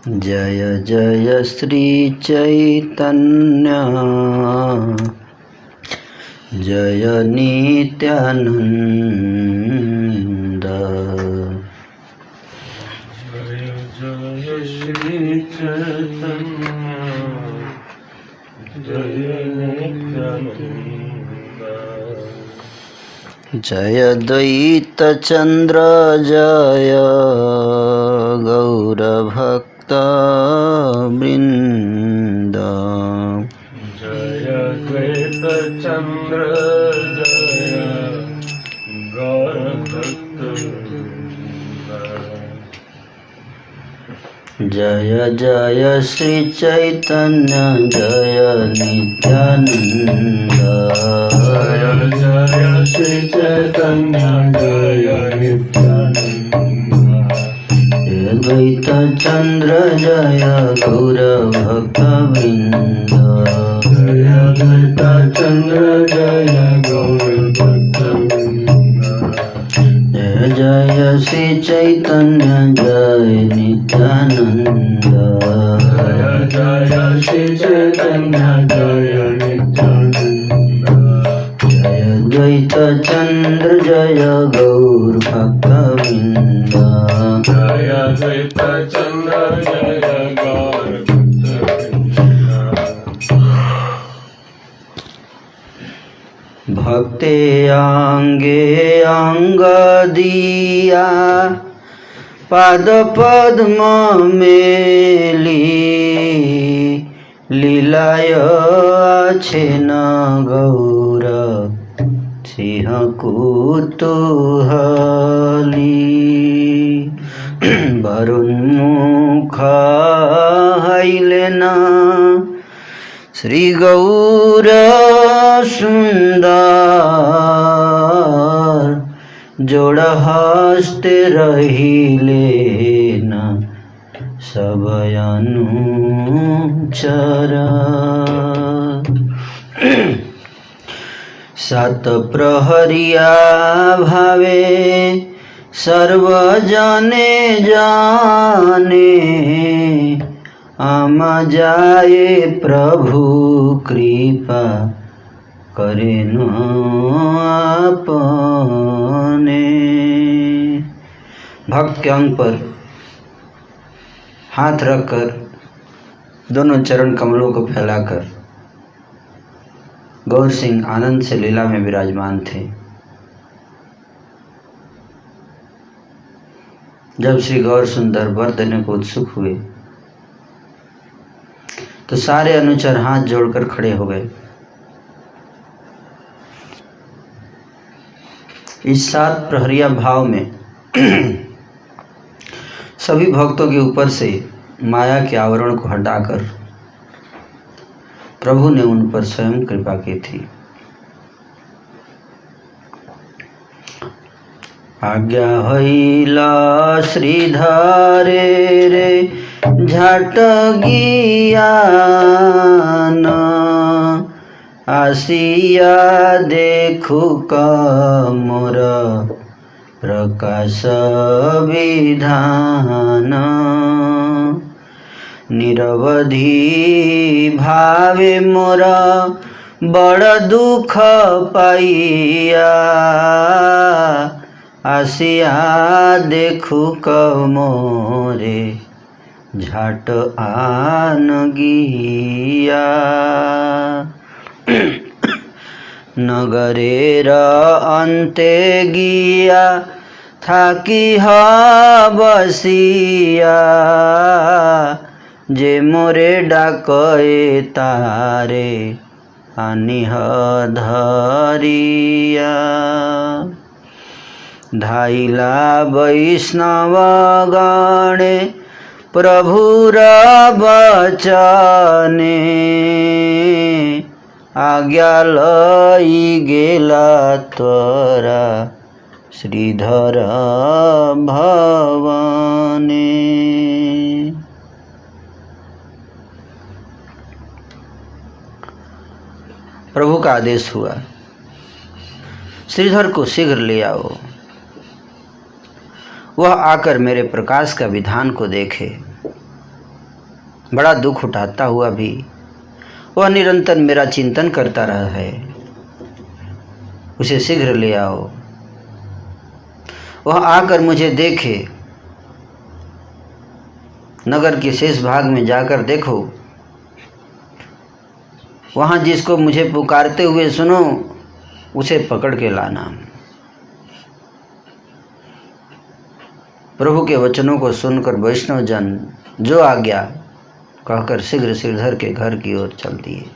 जय जय श्री चैतन्य जय नित्यानंद। जय जय श्री चैतन्य जय नित्यानंद। जय द्वैत चंद्र जय गौरभक्त वृंद। जय द्वैत चंद्र जय गौरभक्त वृंद। जय जय श्री चैतन्य जय नित्यानंद। जय जय श्री चैतन्य जय नित्यानंद। जय द्वैत चंद्र जय गौर भक्त वृंद। जय द्वैत चंद्र जय गौर भक्त वृंद। जय जय श्री चैतन्य जय नित्यानंद। जय जय श्री चैतन्य जय नित्यानंद। जय द्वैत चंद्र जय गौर भक्त वृंद। जय द्वैत चंद्र जय गौर भक्त वृंद। भक्ते आंगे अंग दिया पाद पद्म मेली लीलाय আছে न गौर सिंह कुतूहली। वरुन्मुख हईले न श्री गौर सुंदर जोड़ हस्ते रहिले न सब अनुचर। सात प्रहरिया भावे सर्वजने जाने आम जाए प्रभु कृपा करे न आपने। भक्त के अंग पर हाथ रखकर दोनों चरण कमलों को फैलाकर गौर सिंह आनंद से लीला में विराजमान थे। जब श्री गौर सुंदर वर देने को उत्सुक हुए तो सारे अनुचर हाथ जोड़कर खड़े हो गए। इस सात प्रहरिया भाव में सभी भक्तों के ऊपर से माया के आवरण को हटाकर प्रभु ने उन पर स्वयं कृपा की थी। आज्ञा हईला श्रीधारे रे झाट गियान आसिया देखु मोर प्रकाश विधान। निरवधि भावे मोर बड़ दुख पाइया आसिया देखु मोरे झाट आन गिया। नगरेर अन्ते गिया थाकी बसिया जे मोरे डाकए तारे आनिह धरिया। धाइला वैष्णव गणे प्रभुर बचने आज्ञा लई गेला त्वरा श्रीधर भवने। प्रभु का आदेश हुआ, श्रीधर को शीघ्र ले आओ। वह आकर मेरे प्रकाश का विधान को देखे। बड़ा दुख उठाता हुआ भी वह निरंतर मेरा चिंतन करता रहा है। उसे शीघ्र ले आओ, वह आकर मुझे देखे। नगर के शेष भाग में जाकर देखो, वहाँ जिसको मुझे पुकारते हुए सुनो, उसे पकड़ के लाना। प्रभु के वचनों को सुनकर वैष्णव जन जो आज्ञा कहकर शीघ्र श्रीधर के घर की ओर चल दिए।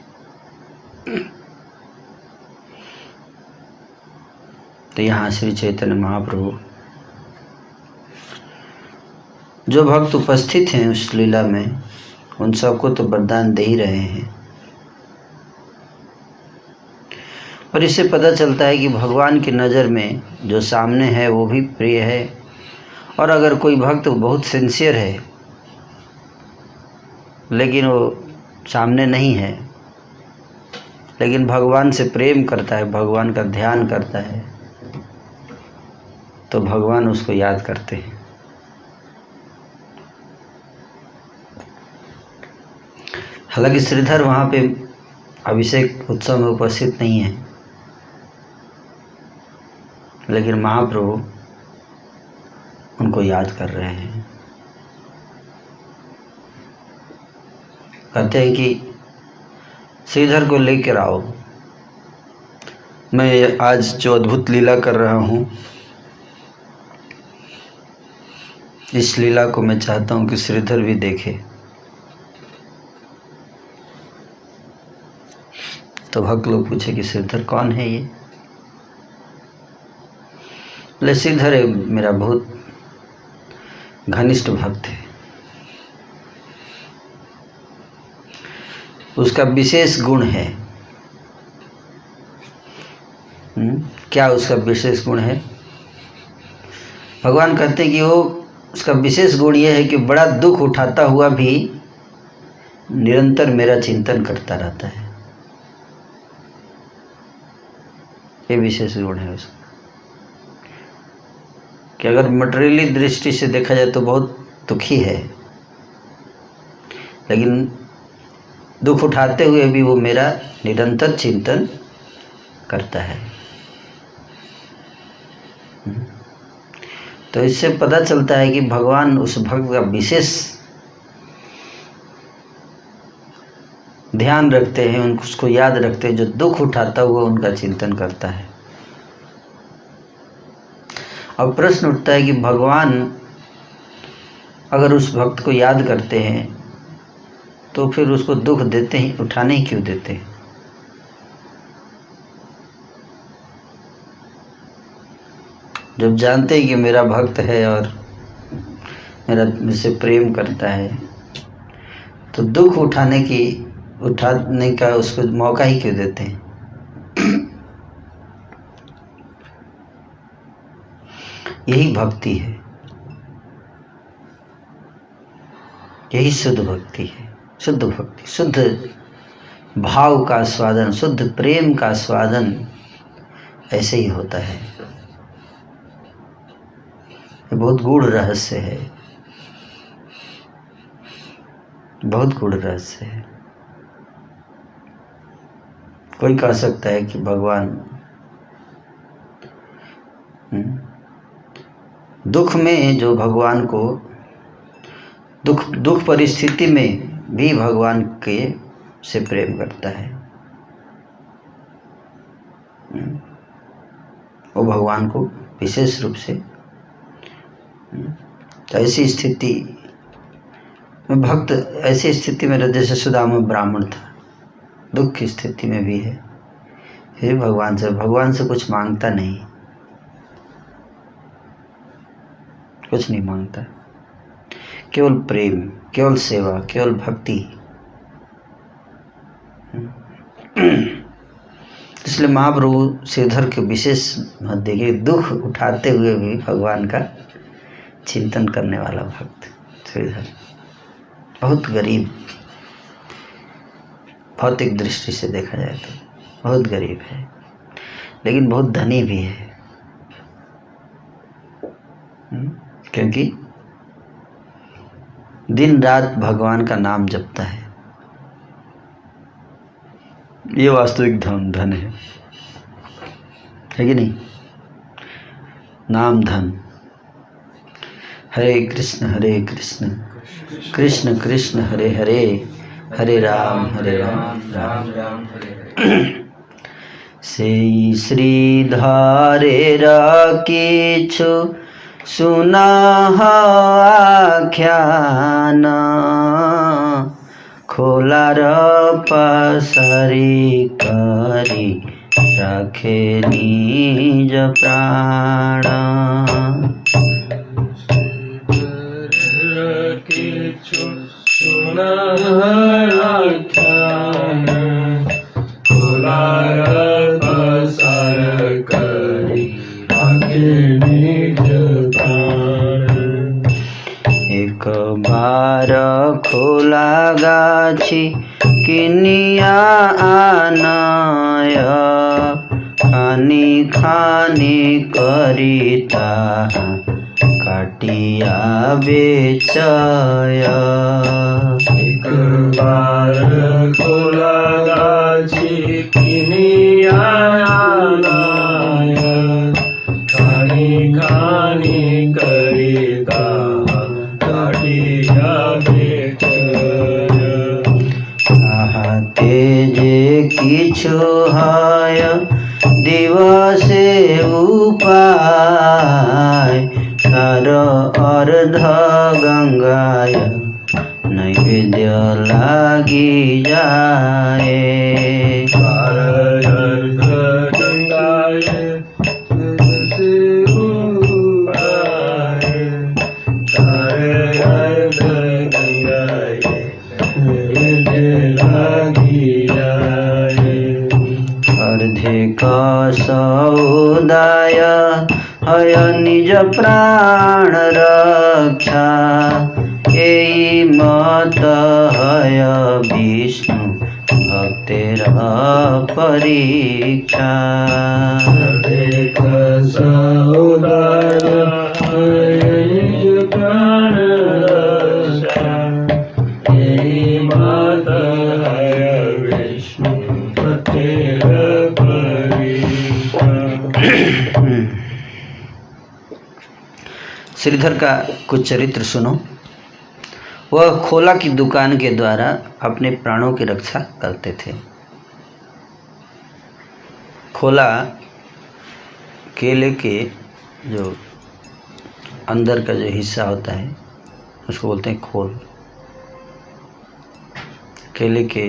तो यहाँ श्री चैतन्य महाप्रभु जो भक्त उपस्थित हैं उस लीला में, उन सबको तो वरदान दे ही रहे हैं। पर इससे पता चलता है कि भगवान की नज़र में जो सामने है वो भी प्रिय है। और अगर कोई भक्त बहुत सिंसियर है लेकिन वो सामने नहीं है, लेकिन भगवान से प्रेम करता है, भगवान का ध्यान करता है, तो भगवान उसको याद करते हैं। हालांकि श्रीधर वहाँ पे अभिषेक उत्सव में उपस्थित नहीं है, लेकिन महाप्रभु उनको याद कर रहे हैं। कहते हैं कि श्रीधर को लेकर आओ, मैं आज जो अद्भुत लीला कर रहा हूँ, इस लीला को मैं चाहता हूँ कि श्रीधर भी देखे। तो भक्त लोग पूछे कि श्रीधर कौन है ये? बोले श्रीधर मेरा बहुत घनिष्ठ भक्त है, उसका विशेष गुण है। क्या उसका विशेष गुण है? भगवान कहते हैं कि वो उसका विशेष गुण ये है कि बड़ा दुख उठाता हुआ भी निरंतर मेरा चिंतन करता रहता है। ये विशेष गुण है उसका। कि अगर मटेरियली दृष्टि से देखा जाए तो बहुत दुखी है, लेकिन दुख उठाते हुए भी वो मेरा निरंतर चिंतन करता है। तो इससे पता चलता है कि भगवान उस भक्त का विशेष ध्यान रखते हैं, उसको याद रखते हैं, जो दुख उठाता हुआ उनका चिंतन करता है। अब प्रश्न उठता है कि भगवान अगर उस भक्त को याद करते हैं तो फिर उसको दुख देते ही उठाने ही क्यों देते हैं? जब जानते हैं कि मेरा भक्त है और मेरा मुझसे प्रेम करता है, तो दुख उठाने का उसको मौका ही क्यों देते हैं? यही भक्ति है, यही शुद्ध भक्ति है। शुद्ध भक्ति, शुद्ध भाव का स्वादन, शुद्ध प्रेम का स्वादन ऐसे ही होता है। ये बहुत गूढ़ रहस्य है, बहुत गूढ़ रहस्य है। कोई कह सकता है कि भगवान दुख में जो भगवान को दुख परिस्थिति में भी भगवान के से प्रेम करता है, वो भगवान को विशेष रूप से। तो ऐसी स्थिति में भक्त ऐसी स्थिति में, जैसे सुदामा ब्राह्मण था, दुख की स्थिति में भी है, फिर भगवान से कुछ मांगता नहीं, कुछ नहीं मांगता, केवल प्रेम, केवल सेवा, केवल भक्ति। इसलिए महाप्रभु श्रीधर के विशेष मत देखिए, दुख उठाते हुए भी भगवान का चिंतन करने वाला भक्त श्रीधर। बहुत गरीब, भौतिक दृष्टि से देखा जाए तो बहुत गरीब है, लेकिन बहुत धनी भी है। क्योंकि दिन रात भगवान का नाम जपता है, ये वास्तविक धन है कि नहीं? नाम धन। हरे कृष्ण कृष्ण कृष्ण हरे हरे, हरे राम राम राम हरे। से श्रीधारे किछु सुना आख्यान, खोलार पसरी करी रखे निज प्राण। एक बार खोला गाछी किनिया आनय, खानी खानी करिता काटिया बेचय। एक बार खोला गाछी किनिया आनय, खानी खानी करिता काटिया बेचय। आहते जे किछु हय दिवसे उपाय, तार अर्ध गंगाय नैवेद्य लागी जाए। तार अर्ध गंगाय दिवसे उपाय, तार अर्ध गंगाय नैवेद्य लागी जाए। अर्धे का सौदाय हय निज प्राण रक्षा, एई मत हय विष्णु भक्तेर परीक्षा। एक सौदाय हय निज प्राण रक्षा, एई मत हय विष्णु भक्तेर परीक्षा। श्रीधर का कुछ चरित्र सुनो। वह खोला की दुकान के द्वारा अपने प्राणों की रक्षा करते थे। खोला केले के जो अंदर का जो हिस्सा होता है उसको बोलते हैं खोल। केले के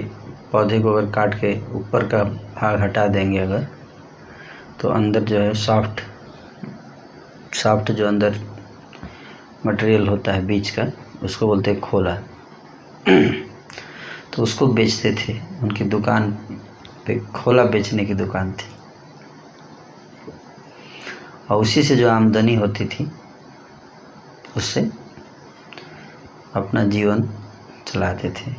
पौधे को अगर काट के ऊपर का भाग हटा देंगे अगर, तो अंदर जो है सॉफ्ट जो अंदर मटेरियल होता है बीज का, उसको बोलते हैं खोला। तो उसको बेचते थे, उनकी दुकान पे खोला बेचने की दुकान थी, और उसी से जो आमदनी होती थी उससे अपना जीवन चलाते थे।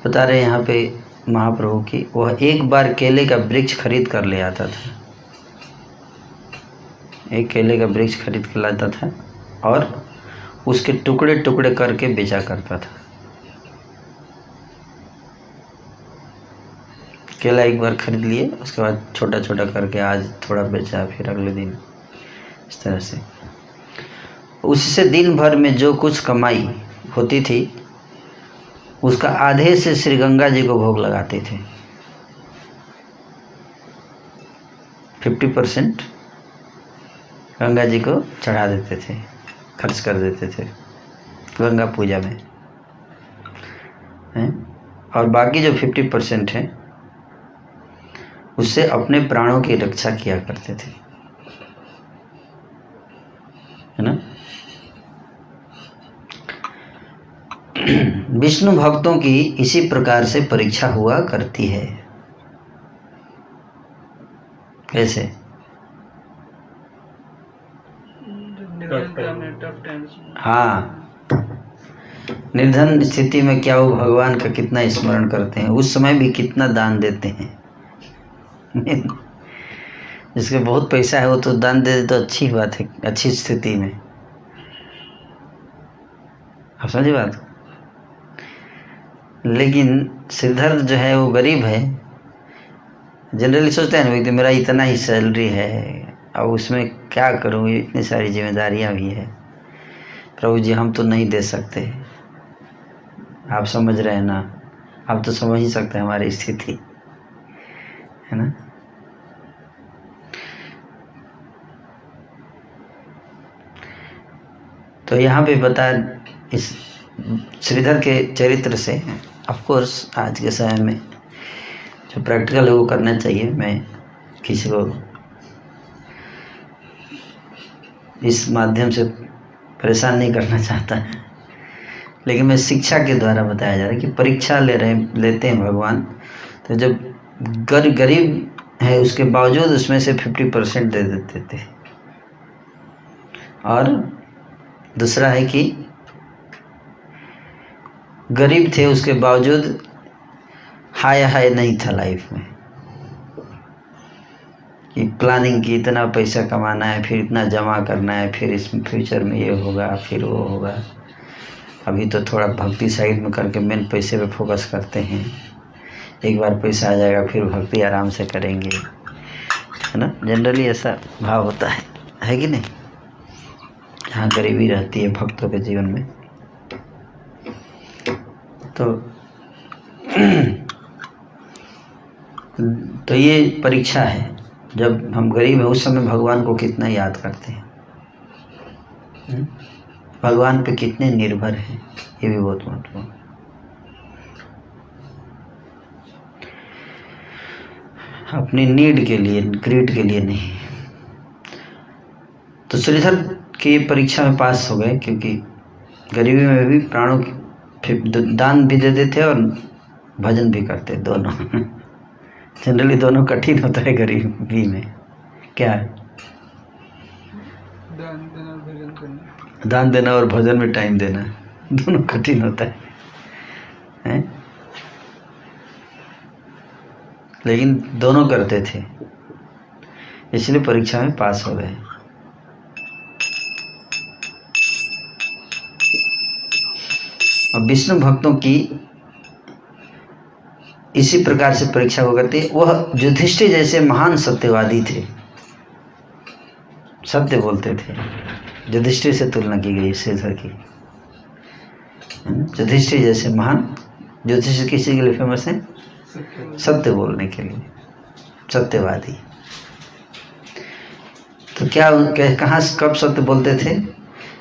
बता रहे यहाँ पे महाप्रभु की, वह एक बार केले का वृक्ष खरीद कर ले आता था। एक केले का वृक्ष खरीद कर लाता था और उसके टुकड़े टुकड़े करके बेचा करता था। केला एक बार खरीद लिए, उसके बाद छोटा छोटा करके आज थोड़ा बेचा, फिर अगले दिन, इस तरह से। उससे दिन भर में जो कुछ कमाई होती थी उसका आधे से श्री गंगा जी को भोग लगाते थे। 50% गंगा जी को चढ़ा देते थे, खर्च कर देते थे गंगा पूजा में, हैं? और बाकी जो 50% है उससे अपने प्राणों की रक्षा किया करते थे, है ना। विष्णु भक्तों की इसी प्रकार से परीक्षा हुआ करती है। कैसे? हाँ, निर्धन स्थिति में क्या वो भगवान का कितना स्मरण करते हैं, उस समय भी कितना दान देते हैं। जिसके बहुत पैसा है वो तो दान दे दे तो अच्छी बात है, अच्छी स्थिति में। आप समझे बात। लेकिन श्रीधर जो है वो गरीब है। जनरली सोचते हैं ना, तो मेरा इतना ही सैलरी है, अब उसमें क्या करूँ, इतनी सारी जिम्मेदारियां भी है। प्रभु जी हम तो नहीं दे सकते, आप समझ रहे हैं ना, आप तो समझ ही सकते हैं हमारी स्थिति, है ना। तो यहाँ पे बता, इस श्रीधर के चरित्र से ऑफ कोर्स आज के समय में जो प्रैक्टिकल है वो करना चाहिए। मैं किसी को इस माध्यम से परेशान नहीं करना चाहता, लेकिन मैं शिक्षा के द्वारा बताया जा रहा है कि परीक्षा लेते हैं भगवान। तो जब गरीब है उसके बावजूद उसमें से 50% दे देते थे। और दूसरा है कि गरीब थे उसके बावजूद हाय नहीं था लाइफ में, कि प्लानिंग की इतना पैसा कमाना है, फिर इतना जमा करना है, फिर इस फ्यूचर में ये होगा, फिर वो होगा। अभी तो थोड़ा भक्ति साइड में करके मेन पैसे पे फोकस करते हैं, एक बार पैसा आ जाएगा फिर भक्ति आराम से करेंगे, है ना। जनरली ऐसा भाव होता है कि नहीं। यहाँ गरीबी रहती है भक्तों के जीवन में। तो ये परीक्षा है। जब हम गरीब हैं उस समय भगवान को कितना याद करते हैं, भगवान पे कितने निर्भर हैं, ये भी बहुत महत्वपूर्ण। अपनी नीड के लिए, ग्रीड के लिए नहीं। तो श्रीधर की परीक्षा में पास हो गए, क्योंकि गरीबी में भी प्राणों की दान भी देते थे और भजन भी करते, दोनों। जनरली दोनों कठिन होता है गरीबी में। क्या है? दान देना और भजन में टाइम देना, दोनों कठिन होता है? लेकिन दोनों करते थे, इसलिए परीक्षा में पास हो गए। और विष्णु भक्तों की इसी प्रकार से परीक्षा को करते। वह युधिष्ठिर जैसे महान सत्यवादी थे, सत्य बोलते थे। युधिष्ठिर से तुलना की गई श्रीधर की। युधिष्ठिर जैसे महान, युधिष्ठिर किसी के लिए फेमस है? सत्य बोलने के लिए, सत्यवादी। तो क्या कहाँ कब सत्य बोलते थे?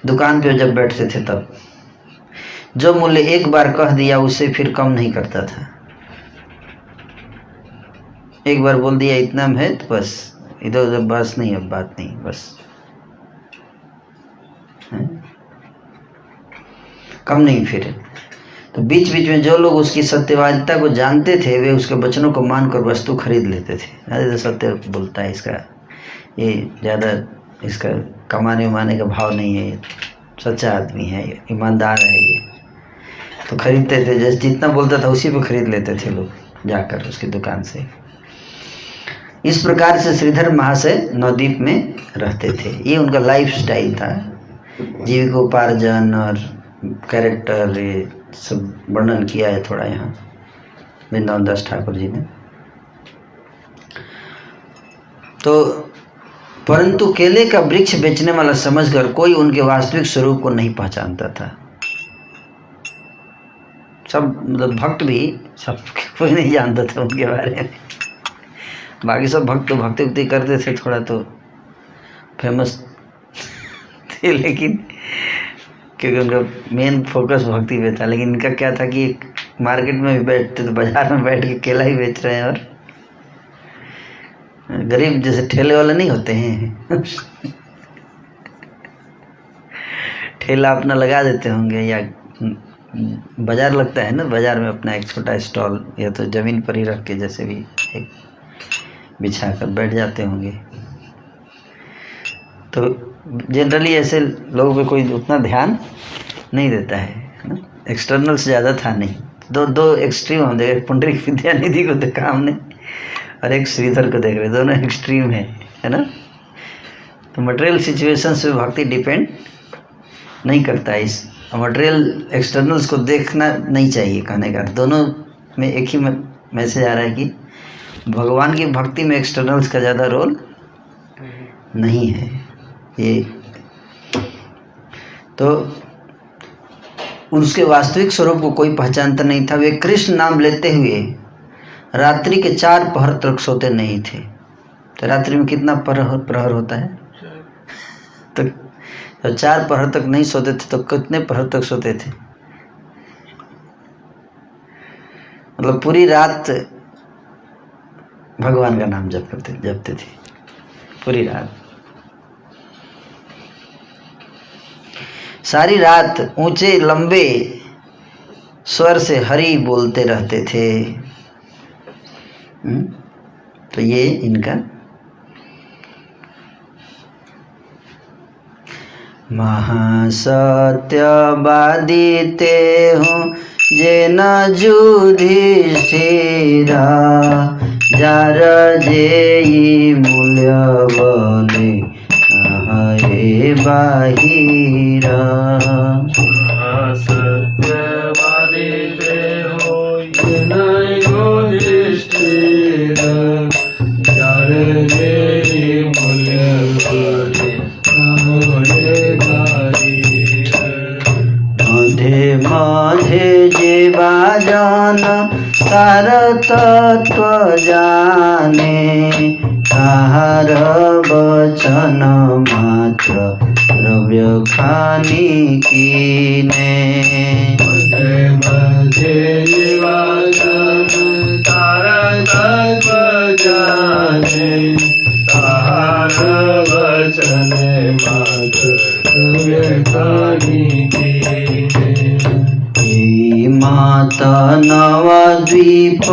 दुकान पे जब बैठते थे तब। जो मूल्य एक बार कह दिया उसे फिर कम नहीं करता था। एक बार बोल दिया इतना है तो बस, इधर उधर बस नहीं, अब बात नहीं, बस कम नहीं फिर। तो बीच बीच में जो लोग उसकी सत्यवादिता को जानते थे वे उसके वचनों को मानकर वस्तु खरीद लेते थे। अरे तो सत्य बोलता है, इसका ये ज़्यादा इसका कमाने उमाने का भाव नहीं है, सच्चा आदमी है, ईमानदार है ये, तो खरीदते थे। जैसे जितना बोलता था उसी पे खरीद लेते थे लोग जाकर उसकी दुकान से। इस प्रकार से श्रीधर महाशय नवद्वीप में रहते थे। ये उनका लाइफ स्टाइल था। जीविकोपार्जन और कैरेक्टर ये सब वर्णन किया है थोड़ा यहाँ वृंदावन दास ठाकुर जी ने। तो परंतु केले का वृक्ष बेचने वाला समझकर कोई उनके वास्तविक स्वरूप को नहीं पहचानता था। सब मतलब भक्त भी सब कोई नहीं जानता था उनके बारे में। बाकी सब भक्त तो भक्ति उक्ति करते थे, थोड़ा तो फेमस थे, लेकिन क्योंकि उनका मेन फोकस भक्ति पे था। लेकिन इनका क्या था कि मार्केट में भी बैठते तो बाजार में बैठ के केला ही बेच रहे हैं, और गरीब जैसे ठेले वाले नहीं होते हैं ठेला अपना लगा देते होंगे, या बाजार लगता है ना, बाजार में अपना एक छोटा स्टॉल या तो ज़मीन पर ही रख के जैसे भी एक बिछा कर बैठ जाते होंगे। तो जनरली ऐसे लोगों पे कोई उतना ध्यान नहीं देता है ना, एक्सटर्नल से ज़्यादा था नहीं। दो एक्सट्रीम हम देख, पुंडरीक विद्यानिधि को देखा हमने और एक श्रीधर को देख रहे, दोनों एक्सट्रीम है ना। तो मटेरियल सिचुएशन से भक्ति डिपेंड नहीं करता है। इस मटेरियल एक्सटर्नल्स को देखना नहीं चाहिए। कहने का दोनों में एक ही मैसेज आ रहा है कि भगवान की भक्ति में एक्सटर्नल्स का ज़्यादा रोल नहीं है। ये तो उसके वास्तविक स्वरूप को कोई पहचानता नहीं था। वे कृष्ण नाम लेते हुए रात्रि के 4 पहर तक सोते नहीं थे। तो रात्रि में कितना प्रहर होता है? तो 4 पहर तक नहीं सोते थे तो कितने पहर तक सोते थे? मतलब पूरी रात भगवान का नाम जपते थे पूरी रात। सारी रात ऊंचे लंबे स्वर से हरि बोलते रहते थे। तो ये इनका महासत्यवादी ते हूँ जे न युधिष्ठिरा जार जेई मूल्य बोले हे बाहिरा। सत्यवादी ते हो ये न युधिष्ठिरा जार जेई मूल्य बोले मधे मधे जीवा जान सार तत्व जाने ताहार वचन मात्र द्रव्य खानी कीने। मधे मधे जीवा जान सार तत्व जाने ताहार वचन मात्र द्रव्य खानी कीने। माता नवद्वीप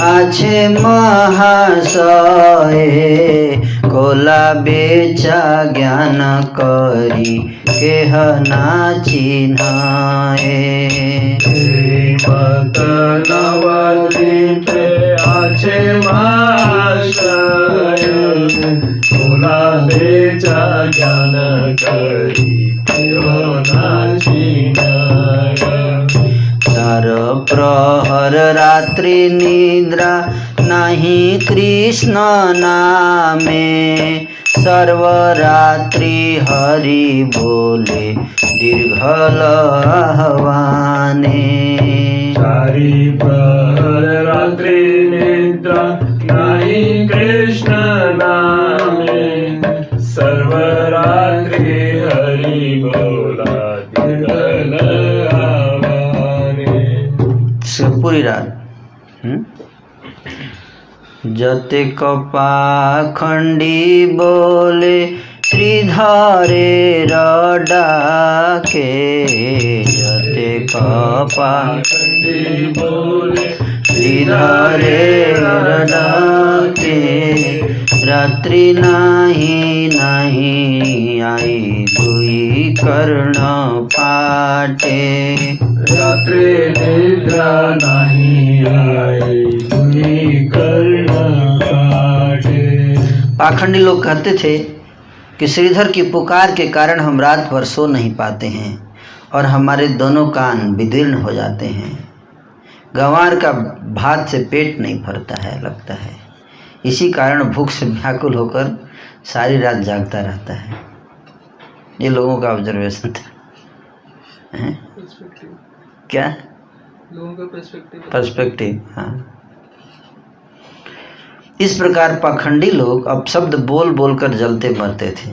आछे महाशय कोला बेचा ज्ञान करी केहना चिन्हाए। माता नवद्वीप आछे महाशय कोला बेचा ज्ञान करी केहना चिन्हाए। चार प्रहर रात्रि निद्रा नहीं कृष्ण नामे सर्वरात्रि हरि बोले दीर्घल आह्वाने। चारि प्रहर रात्रि निद्रा नहीं कृष्ण नामे सर्वरात्रि हरि बोला दीर्घल आह्वाने। पूरी रात जते कपाखंडी बोले श्रीधरे डाके जते कपाखंडी बोले श्रीधरे डाके रात्रि नहीं आई दुई कर्ण फाटे। रात्रि निद्रा नहीं आई दुई कर्ण फाटे। पाखंडी लोग कहते थे कि श्रीधर की पुकार के कारण हम रात भर सो नहीं पाते हैं और हमारे दोनों कान विदीर्ण हो जाते हैं। गंवार का भात से पेट नहीं भरता है लगता है, इसी कारण भूख से व्याकुल होकर सारी रात जागता रहता है। ये लोगों का ऑब्जर्वेशन था। क्या लोगों का पर्सपेक्टिव। हाँ, इस प्रकार पाखंडी लोग अब शब्द बोल बोल कर जलते मरते थे।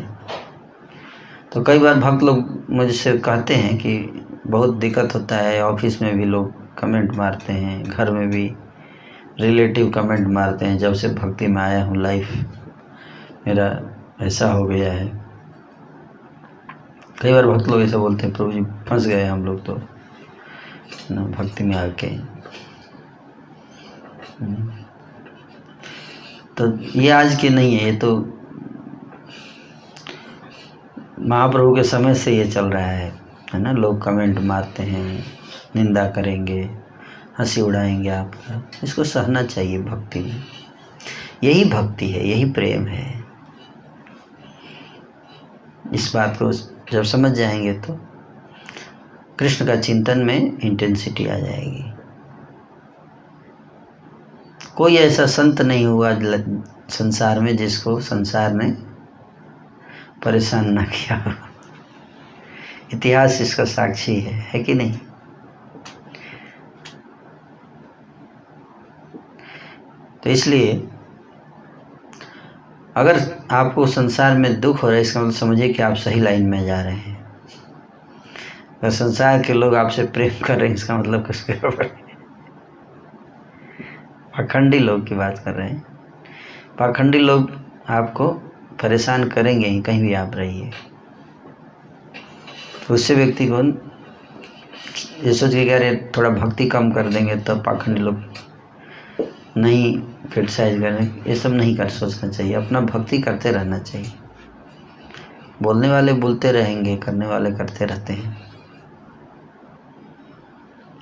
तो कई बार भक्त लोग मुझसे कहते हैं कि बहुत दिक्कत होता है, ऑफिस में भी लोग कमेंट मारते हैं, घर में भी रिलेटिव कमेंट मारते हैं। जब से भक्ति में आया हूँ लाइफ मेरा ऐसा हो गया है। कई बार भक्त लोग ऐसा बोलते हैं, प्रभु जी फंस गए हम लोग तो ना भक्ति में आके। तो ये आज के नहीं है, ये तो महाप्रभु के समय से ये चल रहा है ना। लोग कमेंट मारते हैं, निंदा करेंगे, हंसी उड़ाएंगे आपका। इसको सहना चाहिए भक्ति में। यही भक्ति है, यही प्रेम है। इस बात को जब समझ जाएंगे तो कृष्ण का चिंतन में इंटेंसिटी आ जाएगी। कोई ऐसा संत नहीं हुआ संसार में जिसको संसार ने परेशान ना किया हो। इतिहास इसका साक्षी है कि नहीं? तो इसलिए अगर आपको संसार में दुख हो रहा है, इसका मतलब समझिए कि आप सही लाइन में जा रहे हैं। अगर संसार के लोग आपसे प्रेम कर रहे हैं, इसका मतलब कुछ गड़बड़ है। पाखंडी लोग की बात कर रहे हैं। पाखंडी लोग आपको परेशान करेंगे ही, कहीं भी आप रहिए। तो उससे व्यक्ति को ये सोच के कह रहे थोड़ा भक्ति कम कर देंगे तब पाखंडी लोग नहीं क्रिटिसाइज करें, ये सब नहीं कर सोचना चाहिए। अपना भक्ति करते रहना चाहिए। बोलने वाले बोलते रहेंगे, करने वाले करते रहते हैं।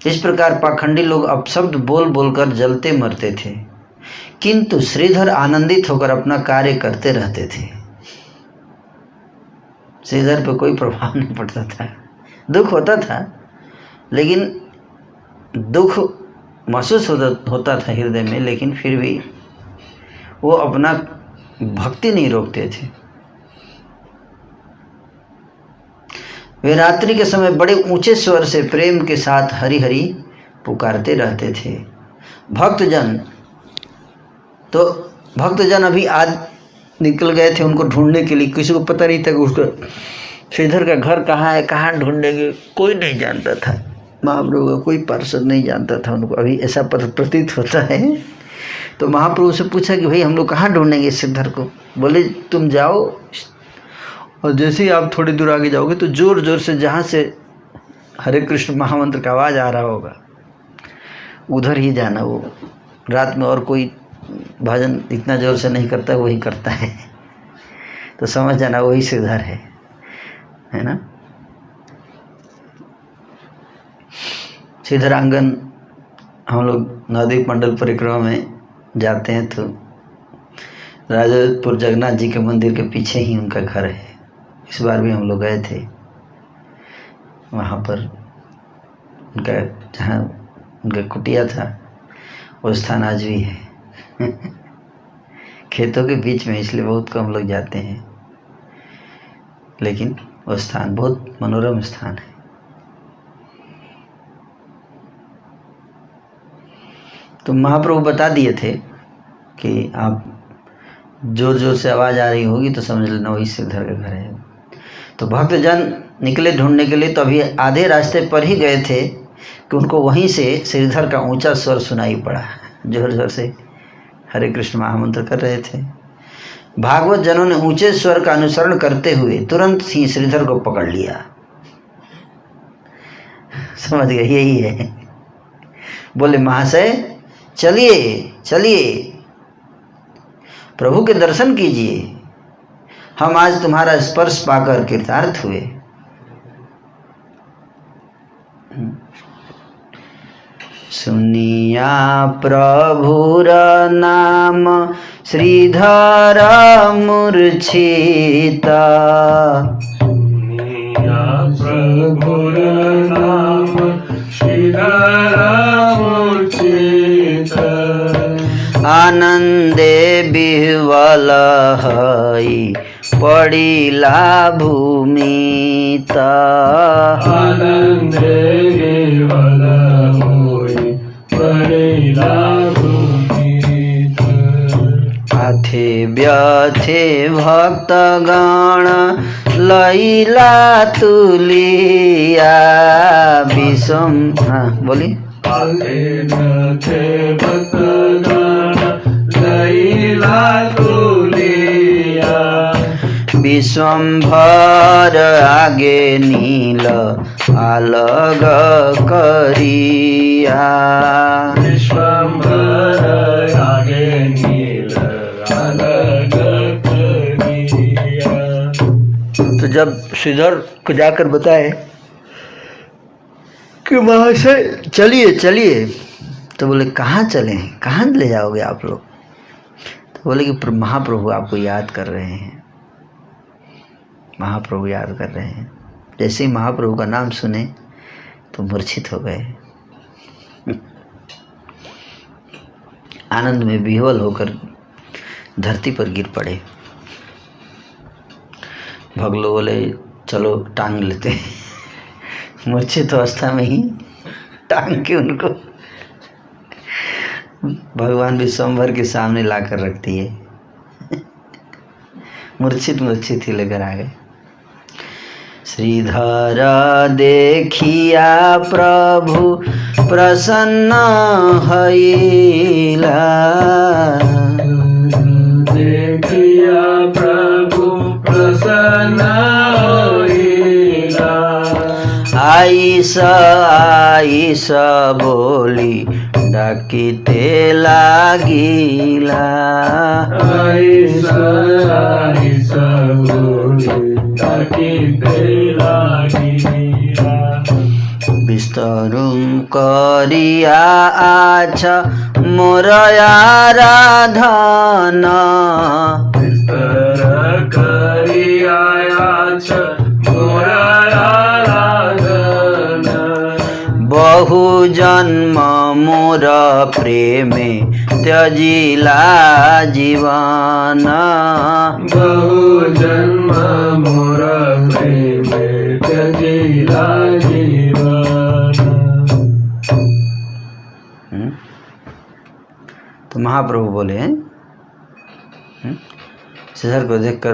इस प्रकार पाखंडी लोग अपशब्द बोल बोलकर जलते मरते थे, किंतु श्रीधर आनंदित होकर अपना कार्य करते रहते थे। श्रीधर पे कोई प्रभाव नहीं पड़ता था। दुख होता था, लेकिन दुख महसूस होता था हृदय में, लेकिन फिर भी वो अपना भक्ति नहीं रोकते थे। वे रात्रि के समय बड़े ऊंचे स्वर से प्रेम के साथ हरि हरि पुकारते रहते थे। भक्तजन अभी आज निकल गए थे उनको ढूंढने के लिए। किसी को पता नहीं था कि उसका श्रीधर का घर कहाँ है, कहाँ ढूंढेंगे, कोई नहीं जानता था। महाप्रभु का कोई पार्षद नहीं जानता था उनको, अभी ऐसा प्रतीत होता है। तो महाप्रभु से पूछा कि भाई हम लोग कहाँ ढूंढेंगे श्रीधर को? बोले तुम जाओ, और जैसे ही आप थोड़ी दूर आगे जाओगे तो जोर जोर से जहाँ से हरे कृष्ण महामंत्र का आवाज़ आ रहा होगा उधर ही जाना। वो रात में और कोई भजन इतना जोर से नहीं करता, वही करता है। तो समझ जाना वही श्रीधर है ना। श्रीधरांगन हम लोग नवद्वीप मंडल परिक्रमा में जाते हैं तो राजपुर जगन्नाथ जी के मंदिर के पीछे ही उनका घर है। इस बार भी हम लोग गए थे वहाँ पर। उनका जहाँ उनका कुटिया था वो स्थान आज भी है खेतों के बीच में, इसलिए बहुत कम लोग जाते हैं, लेकिन वो स्थान बहुत मनोरम स्थान है। तो महाप्रभु बता दिए थे कि आप जोर जोर से आवाज़ आ रही होगी तो समझ लेना वही श्रीधर का घर है। तो भक्तजन निकले ढूंढने के लिए, तो अभी आधे रास्ते पर ही गए थे कि उनको वहीं से श्रीधर का ऊंचा स्वर सुनाई पड़ा। जोर जोर से हरे कृष्ण महामंत्र कर रहे थे। भागवत जनों ने ऊंचे स्वर का अनुसरण करते हुए तुरंत ही श्रीधर को पकड़ लिया। समझ गए, यही है। बोले महाशय चलिए चलिए, प्रभु के दर्शन कीजिए, हम आज तुम्हारा स्पर्श पाकर कृतार्थ हुए। सुनिया प्रभुर नाम श्रीधर मूर्छिता, सुनिया प्रभुर नाम श्रीधर मूर्छिता, आनंदे विह्वल हई पड़िला भूमिता, आनंदे विह्वल होई पड़िला भूमिता, अथे व्यथे भक्तगण लैला तुलिया विषम। हाँ बोलिए। विश्वम्भर आगे नील अलग करिया, विश्वम्भर आगे नील अलग करिया। तो जब श्रीधर को जाकर बताए कि महाशय चलिए चलिए, तो बोले कहाँ चलें, कहाँ ले जाओगे आप लोग? तो बोले कि महाप्रभु आपको याद कर रहे हैं, महाप्रभु याद कर रहे हैं। जैसे ही महाप्रभु का नाम सुने तो मूर्छित हो गए, आनंद में विह्वल होकर धरती पर गिर पड़े। भगलो बोले चलो टांग लेते हैं। मूर्छित अवस्था में ही टांग के उनको भगवान विश्वम्भर के सामने लाकर रख दिए। मूर्छित ही लेकर आ गए। श्रीधर देखिया प्रभु प्रसन्न हईला, देखिया प्रभु प्रसन्न हईला, आईस बोली डाकिते लागिला, आईस बोली डाकिते लागिला, विस्तरुम करिया आछ मोर आराधन, विस्तर करिया आछ मोर आराधन, बहु जन्म मोर प्रेमे त्यजिला जीवन, बहु जन्म मोर प्रेमे त्यजिला जीवन। तो महाप्रभु बोले, श्रीधर को देखकर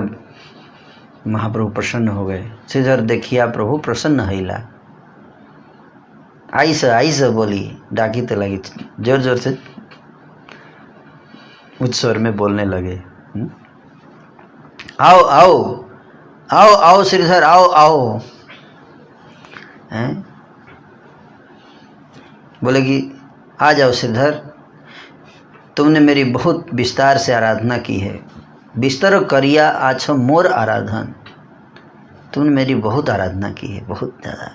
महाप्रभु प्रसन्न हो गए। श्रीधर देखिया प्रभु प्रसन्न हईला, आईस बोली डाकी तो लगी, जोर जोर से उच्च स्वर में बोलने लगे, आओ आओ आओ आओ श्रीधर आओ आओ। हैं? बोले कि आ जाओ श्रीधर, तुमने मेरी बहुत विस्तार से आराधना की है। बिस्तर करिया आछो मोर आराधन, तुमने मेरी बहुत आराधना की है, बहुत ज़्यादा।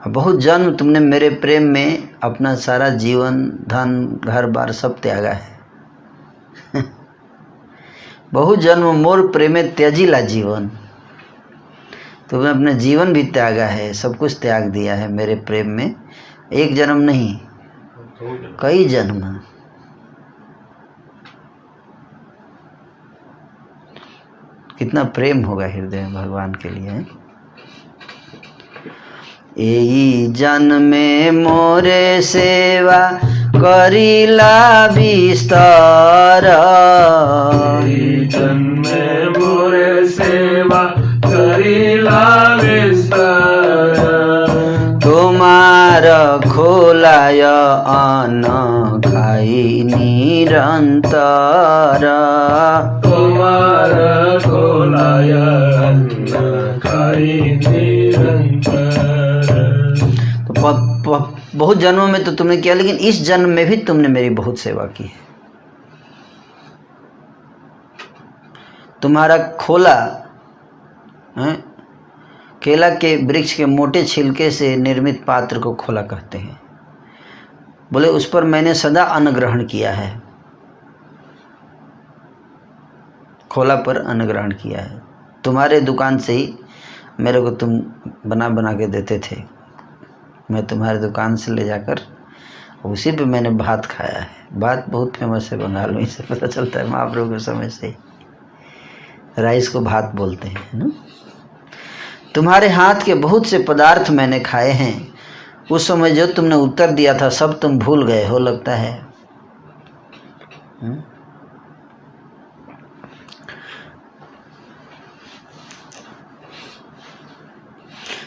बहुत जन्म तुमने मेरे प्रेम में अपना सारा जीवन धन घर बार सब त्यागा है। बहुत जन्म मोर प्रेमे त्याजिला जीवन, तुमने अपना जीवन भी त्यागा है, सब कुछ त्याग दिया है मेरे प्रेम में। एक जन्म नहीं, कई जन्म। कितना प्रेम होगा हृदय में भगवान के लिए। एई जन्मे मोरे सेवा करिला विस्तार, एई जन्मे मोरे सेवा करिला विस्तार, तुम्हार खोलाय अन्न खाई निरंतर, तुम्हार खोलाय अन्न खाई निरंतर। बहुत जन्मों में तो तुमने किया, लेकिन इस जन्म में भी तुमने मेरी बहुत सेवा की है। तुम्हारा खोला है, केला के वृक्ष के मोटे छिलके से निर्मित पात्र को खोला कहते हैं। बोले उस पर मैंने सदा अन्न ग्रहण किया है, खोला पर अन्न ग्रहण किया है। तुम्हारे दुकान से ही मेरे को तुम बना बना के देते थे, मैं तुम्हारे दुकान से ले जाकर उसी पे मैंने भात खाया है। भात बहुत फेमस है बंगाल में, इससे पता चलता है महाप्रभु के समय से ही राइस को भात बोलते हैं ना। तुम्हारे हाथ के बहुत से पदार्थ मैंने खाए हैं, उस समय जो तुमने उत्तर दिया था सब तुम भूल गए हो लगता है।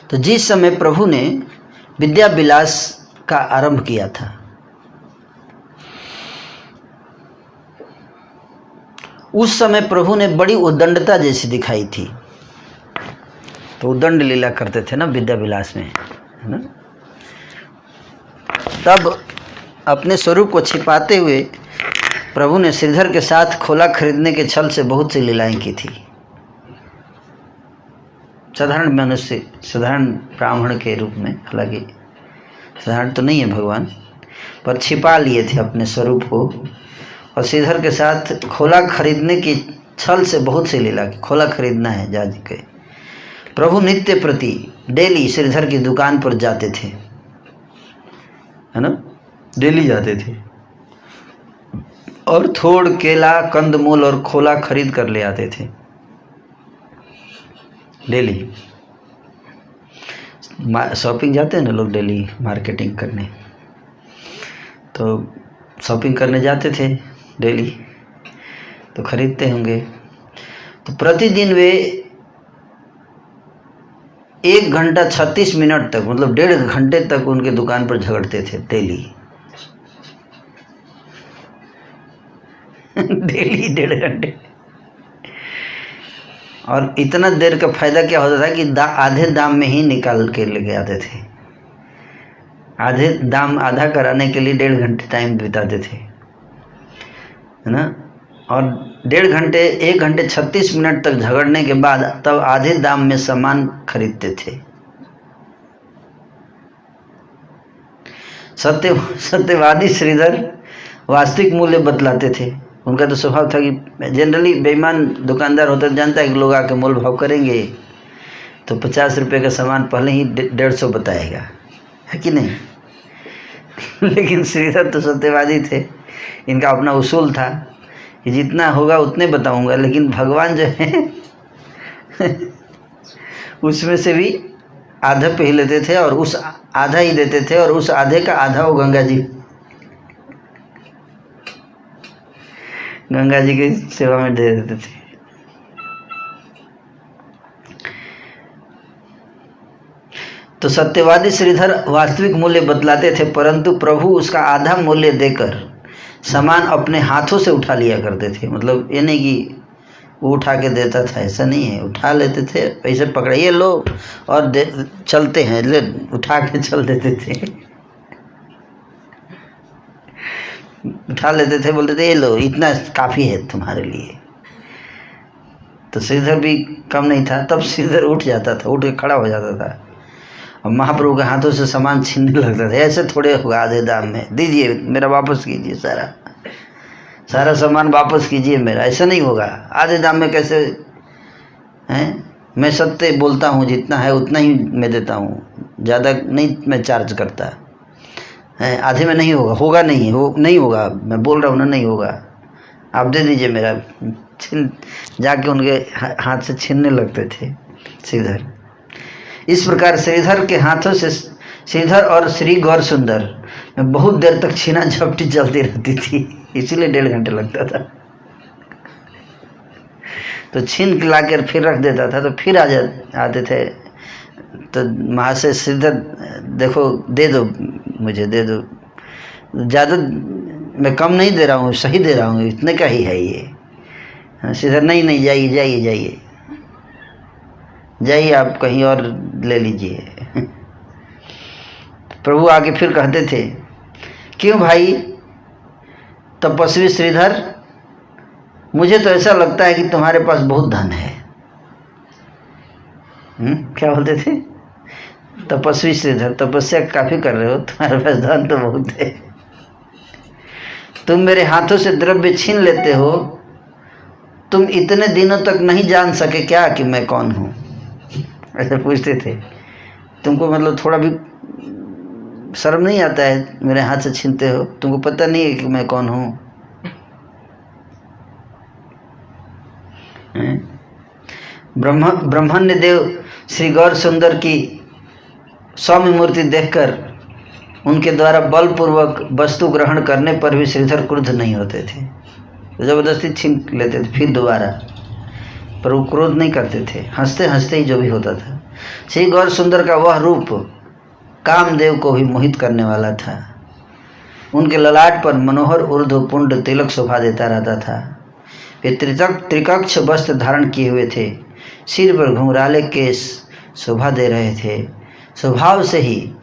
तो जिस समय प्रभु ने विद्या विलास का आरंभ किया था, उस समय प्रभु ने बड़ी उद्दंडता जैसी दिखाई थी। तो उद्दंड लीला करते थे ना विद्या विलास में, है ना। तब अपने स्वरूप को छिपाते हुए प्रभु ने श्रीधर के साथ खोला खरीदने के छल से बहुत सी लीलाएं की थी। साधारण मनुष्य, साधारण ब्राह्मण के रूप में, हालांकि साधारण तो नहीं है भगवान, पर छिपा लिए थे अपने स्वरूप को। और श्रीधर के साथ खोला खरीदने की छल से बहुत सी लीला की। खोला खरीदना है जाज के, प्रभु नित्य प्रति डेली श्रीधर की दुकान पर जाते थे, है ना, डेली जाते थे और थोड़ केला, कंदमूल और खोला खरीद कर ले आते थे डेली। शॉपिंग जाते हैं ना लोग डेली मार्केटिंग करने, तो शॉपिंग करने जाते थे डेली, तो खरीदते होंगे। तो प्रतिदिन वे 1 घंटा 36 मिनट तक, मतलब 1.5 घंटे तक उनके दुकान पर झगड़ते थे डेली। डेली 1.5 घंटे। और इतना देर का फायदा क्या होता था कि आधे दाम में ही निकाल के लेके आते थे। आधे दाम आधा कराने के लिए 1.5 घंटे टाइम बिताते थे, है ना। और 1.5 घंटे 1 घंटे 36 मिनट तक झगड़ने के बाद तब आधे दाम में सामान खरीदते थे। सत्यवादी श्रीधर वास्तविक मूल्य बतलाते थे। उनका तो स्वभाव था कि जनरली बेईमान दुकानदार होता है, जानता है कि लोग आके मोल भाव करेंगे, तो 50 रुपये का सामान पहले ही 150 बताएगा, है कि नहीं। लेकिन श्रीधर तो सत्यवादी थे, इनका अपना उसूल था कि जितना होगा उतने बताऊंगा, लेकिन भगवान जो है उसमें से भी आधा पे ही लेते थे और उस आधा ही देते थे, और उस आधे का आधा वो गंगा जी की सेवा में दे देते थे। तो सत्यवादी श्रीधर वास्तविक मूल्य बतलाते थे, परंतु प्रभु उसका आधा मूल्य देकर सामान अपने हाथों से उठा लिया करते थे। मतलब ये नहीं कि वो उठा के देता था, ऐसा नहीं है, उठा लेते थे, पैसे पकड़ाइए लो और चलते हैं, ले उठा के चल देते थे। उठा लेते थे, बोलते थे ये लो, इतना काफ़ी है तुम्हारे लिए। तो श्रीधर भी कम नहीं था, तब श्रीधर उठ जाता था, उठ के खड़ा हो जाता था और महाप्रभु के हाथों से सामान छीनने लगता था। ऐसे थोड़े होगा आधे दाम में, दीजिए मेरा, वापस कीजिए, सारा सामान वापस कीजिए मेरा, ऐसा नहीं होगा। आधे दाम में कैसे हैं? मैं सत्य बोलता हूँ, जितना है उतना ही मैं देता हूँ, ज़्यादा नहीं मैं चार्ज करता है। आधे में नहीं होगा, होगा नहीं, नहीं होगा, मैं बोल रहा हूँ ना, नहीं होगा, आप दे दीजिए मेरा। जाके उनके हाथ से छीनने लगते थे श्रीधर। इस प्रकार श्रीधर के हाथों से श्रीधर और श्री गौर सुंदर में बहुत देर तक छीना झपटी चलती रहती थी, इसीलिए 1.5 घंटे लगता था। तो छीन के लाकर फिर रख देता था, तो फिर आते थे। तो महाशय श्रीधर देखो, दे दो मुझे, दे दो, ज़्यादा मैं कम नहीं दे रहा हूँ, सही दे रहा हूँ, इतने का ही है ये। श्रीधर नहीं, जाइए जाइए जाइए जाइए, आप कहीं और ले लीजिए। प्रभु आके फिर कहते थे, क्यों भाई तपस्वी श्रीधर, मुझे तो ऐसा लगता है कि तुम्हारे पास बहुत धन है। क्या बोलते थे? तपस्वी श्रीधर, तपस्या काफ़ी कर रहे हो, तुम्हारे पास धन तो बहुत है। तुम मेरे हाथों से द्रव्य छीन लेते हो, तुम इतने दिनों तक नहीं जान सके क्या कि मैं कौन हूँ? ऐसे पूछते थे। तुमको मतलब थोड़ा भी शर्म नहीं आता है, मेरे हाथ से छीनते हो, तुमको पता नहीं है कि मैं कौन हूँ? ब्रह्मण्य देव श्री गौर सुंदर की सौम्य मूर्ति देखकर उनके द्वारा बलपूर्वक वस्तु ग्रहण करने पर भी श्रीधर क्रुद्ध नहीं होते थे, तो जबरदस्ती छीन लेते थे फिर दोबारा, पर वो क्रोध नहीं करते थे, हंसते हंसते ही जो भी होता था। श्री गौर सुंदर का वह रूप कामदेव को भी मोहित करने वाला था। उनके ललाट पर मनोहर ऊर्ध्व पुंड तिलक शोभा देता रहता था। वे त्रिकक्ष वस्त्र धारण किए हुए थे, सिर पर घुंघराले केस शोभा दे रहे थे। स्वभाव से ही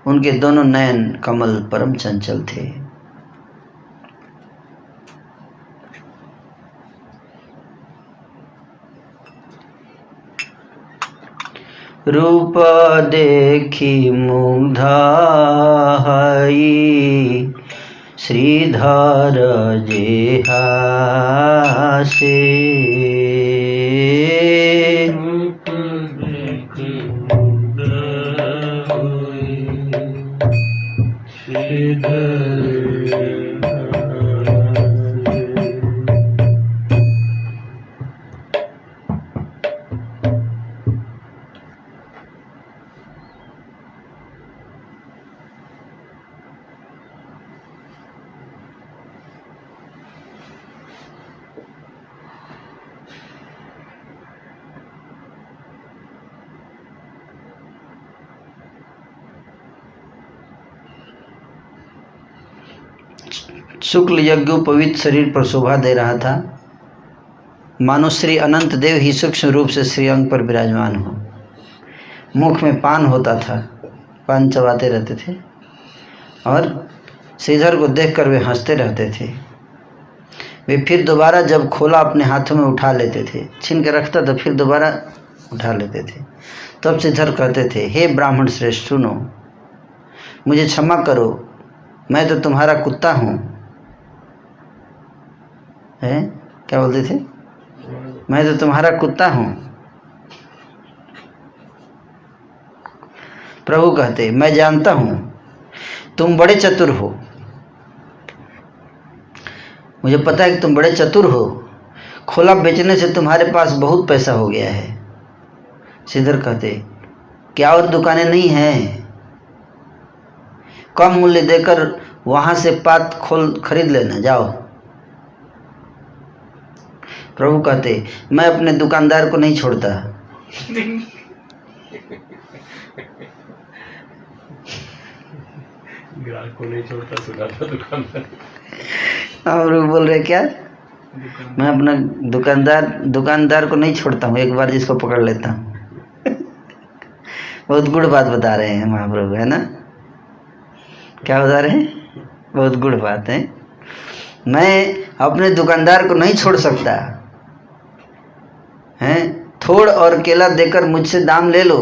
उनके दोनों नयन कमल परम चंचल थे। रूप देखी मुग्धा हई, श्रीधर जे हासे। शुक्ल यज्ञोपवीत शरीर पर शोभा दे रहा था, मानो श्री अनंत देव ही सूक्ष्म रूप से श्रीअंग पर विराजमान हो। मुख में पान होता था, पान चबाते रहते थे और श्रीधर को देखकर वे हंसते रहते थे। वे फिर दोबारा जब खोला अपने हाथों में उठा लेते थे, छीन के रखता तो फिर दोबारा उठा लेते थे। तब श्रीधर कहते थे, हे ब्राह्मण श्रेष्ठ सुनो, मुझे क्षमा करो, मैं तो तुम्हारा कुत्ता हूँ। है क्या बोलते थे? मैं तो तुम्हारा कुत्ता हूँ। प्रभु कहते, मैं जानता हूँ तुम बड़े चतुर हो, मुझे पता है कि तुम बड़े चतुर हो, खोला बेचने से तुम्हारे पास बहुत पैसा हो गया है। श्रीधर कहते, क्या और दुकानें नहीं हैं? कम मूल्य देकर वहां से पात खोल खरीद लेना, जाओ। प्रभु कहते, मैं अपने दुकानदार को नहीं छोड़ता। ग्राहक को नहीं छोड़ता, सुनाता दुकानदार। और बोल रहे क्या? मैं अपना दुकानदार को नहीं छोड़ता हूँ, एक बार जिसको पकड़ लेता हूँ। बहुत गुड़ बात बता रहे हैं महाप्रभु, है ना? क्या बता रहे हैं? बहुत गुड़ बात है। मैं अपने दुकानदार को नहीं छोड़ सकता हैं। थोड़ और केला देकर मुझसे दाम ले लो,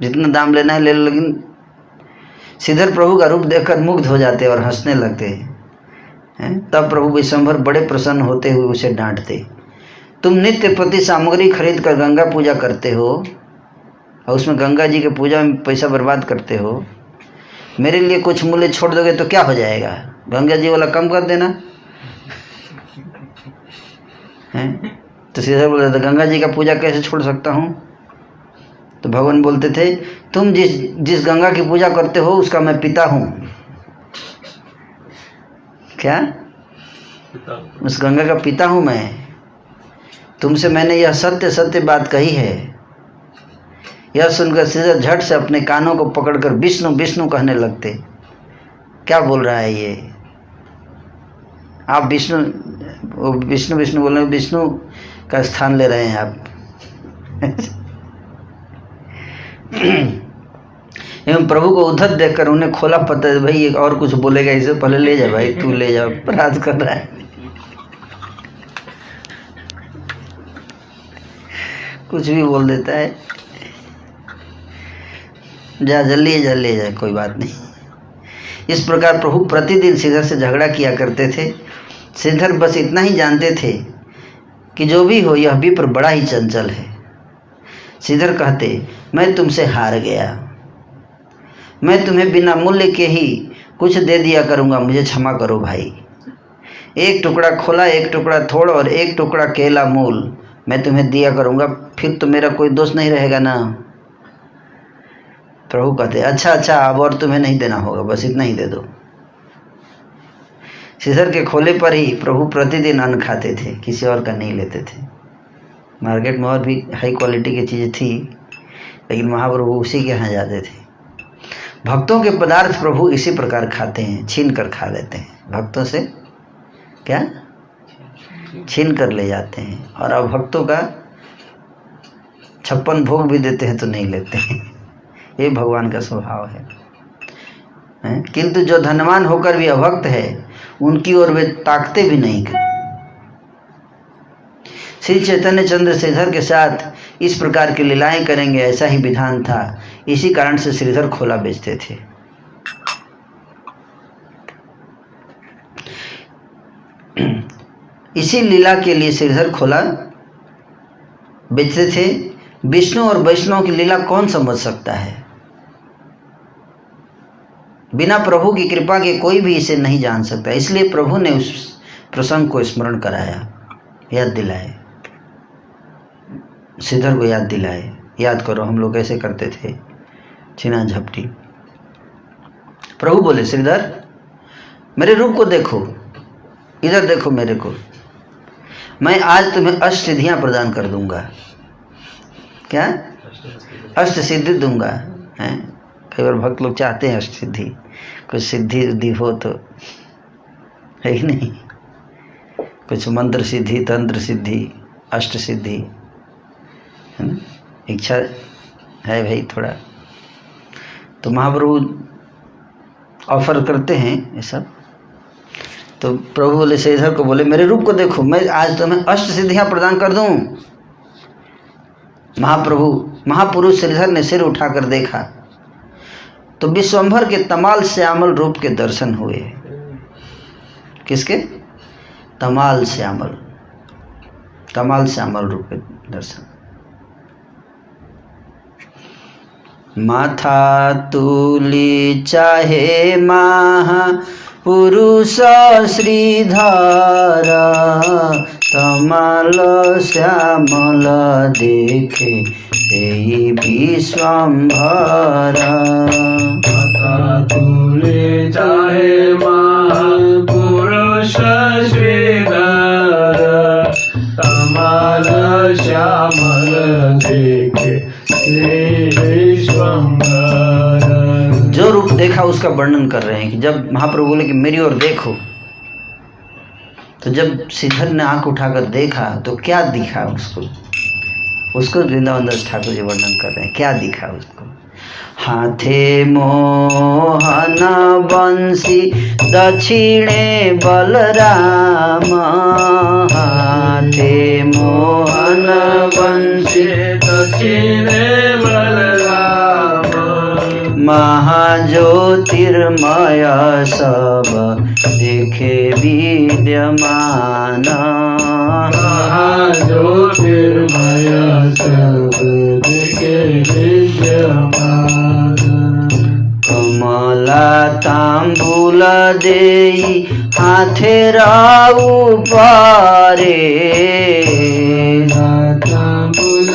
जितना दाम लेना है ले लो। लेकिन श्रीधर प्रभु का रूप देखकर मुग्ध हो जाते और हंसने लगते हैं। तब प्रभु विश्वंभर बड़े प्रसन्न होते हुए उसे डांटते, तुम नित्य प्रति सामग्री खरीद कर गंगा पूजा करते हो और उसमें गंगा जी के पूजा में पैसा बर्बाद करते हो, मेरे लिए कुछ मूल्य छोड़ दोगे तो क्या हो जाएगा? गंगा जी वाला कम कर देना है। तो श्रीधर बोलते थे, गंगा जी का पूजा कैसे छोड़ सकता हूँ? तो भगवान बोलते थे, तुम जिस गंगा की पूजा करते हो उसका मैं पिता हूँ। क्या? उस गंगा का पिता हूँ मैं। तुमसे मैंने यह सत्य सत्य बात कही है। यह सुनकर श्रीधर झट से अपने कानों को पकड़कर विष्णु विष्णु कहने लगते। क्या बोल रहा है ये? आप विष्णु विष्णु बोल रहे हैं, विष्णु का स्थान ले रहे हैं आप। एवं प्रभु को उद्धत देखकर उन्हें खोला पता है, भाई एक और कुछ बोलेगा इसे, पहले ले जा भाई, तू ले जा, अपराध कर रहा है। कुछ भी बोल देता है, जा जल्दी ले जा, कोई बात नहीं। इस प्रकार प्रभु प्रतिदिन श्रीधर से झगड़ा किया करते थे। श्रीधर बस इतना ही जानते थे कि जो भी हो यह विप्र बड़ा ही चंचल है। श्रीधर कहते, मैं तुमसे हार गया, मैं तुम्हें बिना मूल्य के ही कुछ दे दिया करूँगा, मुझे क्षमा करो भाई। एक टुकड़ा खोला, एक टुकड़ा थोड़ और एक टुकड़ा केला मूल मैं तुम्हें दिया करूँगा, फिर तो मेरा कोई दोष नहीं रहेगा ना। प्रभु कहते, अच्छा अब और तुम्हें नहीं देना होगा, बस इतना ही दे दो। श्रीधर के खोले पर ही प्रभु प्रतिदिन अन्न खाते थे, किसी और का नहीं लेते थे। मार्केट में और भी हाई क्वालिटी की चीज़ें थी, लेकिन महाप्रभु उसी के यहाँ जाते थे। भक्तों के पदार्थ प्रभु इसी प्रकार खाते हैं, छीन कर खा लेते हैं। भक्तों से क्या छीन कर ले जाते हैं, और अब भक्तों का 56 भोग भी देते हैं तो नहीं लेते हैं। ये भगवान का स्वभाव है। किंतु जो धनवान होकर भी अभक्त है, उनकी ओर वे ताकते भी नहीं। श्री चैतन्य चंद्र श्रीधर के साथ इस प्रकार की लीलाएं करेंगे, ऐसा ही विधान था। इसी कारण से श्रीधर खोला बेचते थे। इसी लीला के लिए श्रीधर खोला बेचते थे। विष्णु और वैष्णव की लीला कौन समझ सकता है? बिना प्रभु की कृपा के कोई भी इसे नहीं जान सकता। इसलिए प्रभु ने उस प्रसंग को स्मरण कराया, याद दिलाए, श्रीधर को याद दिलाए, याद करो हम लोग कैसे करते थे छीना झपटी। प्रभु बोले श्रीधर मेरे रूप को देखो, इधर देखो मेरे को, मैं आज तुम्हें अष्ट सिद्धियां प्रदान कर दूंगा। क्या? अष्ट सिद्धि दूंगा। हैं कई बार भक्त लोग चाहते हैं अष्ट सिद्धि, कुछ सिद्धि उद्धि हो तो, है कि नहीं? कुछ मंत्र सिद्धि, तंत्र सिद्धि, अष्ट सिद्धि, है ना? इच्छा है भाई थोड़ा, तो महाप्रभु ऑफर करते हैं ये सब। तो प्रभु बोले श्रीधर को, बोले मेरे रूप को देखो, मैं आज तुम्हें अष्ट सिद्धियां प्रदान कर दूं। महापुरुष श्रीधर ने सिर उठाकर देखा तो विश्वंभर के तमाल श्यामल रूप के दर्शन हुए। किसके? तमाल श्यामल रूप के दर्शन। माथा तुली चाहे महापुरुष श्रीधर, तमाल श्यामल देखे यही विश्वंभर। माथा तुले चाहे महापुरुष श्रीधर, तमाल श्यामल देखे विश्वंभर। जो रूप देखा उसका वर्णन कर रहे हैं कि जब महाप्रभु बोले कि मेरी ओर देखो, तो जब श्रीधर ने आंख उठाकर देखा तो क्या दिखा उसको वृंदावन दास ठाकुर जी वर्णन कर रहे हैं। क्या दिखा उसको? हाथे मोहन बंसी दक्षिणे बलराम, हाथे मोहन बंसी दक्षिणे बलराम। महाज्योतिर्मय सब देखे विद्यमान, महाज्योतिर्मय सब देखे विद्यमान। कमला तांबूल देई हाथे राउ पारे, तांबूल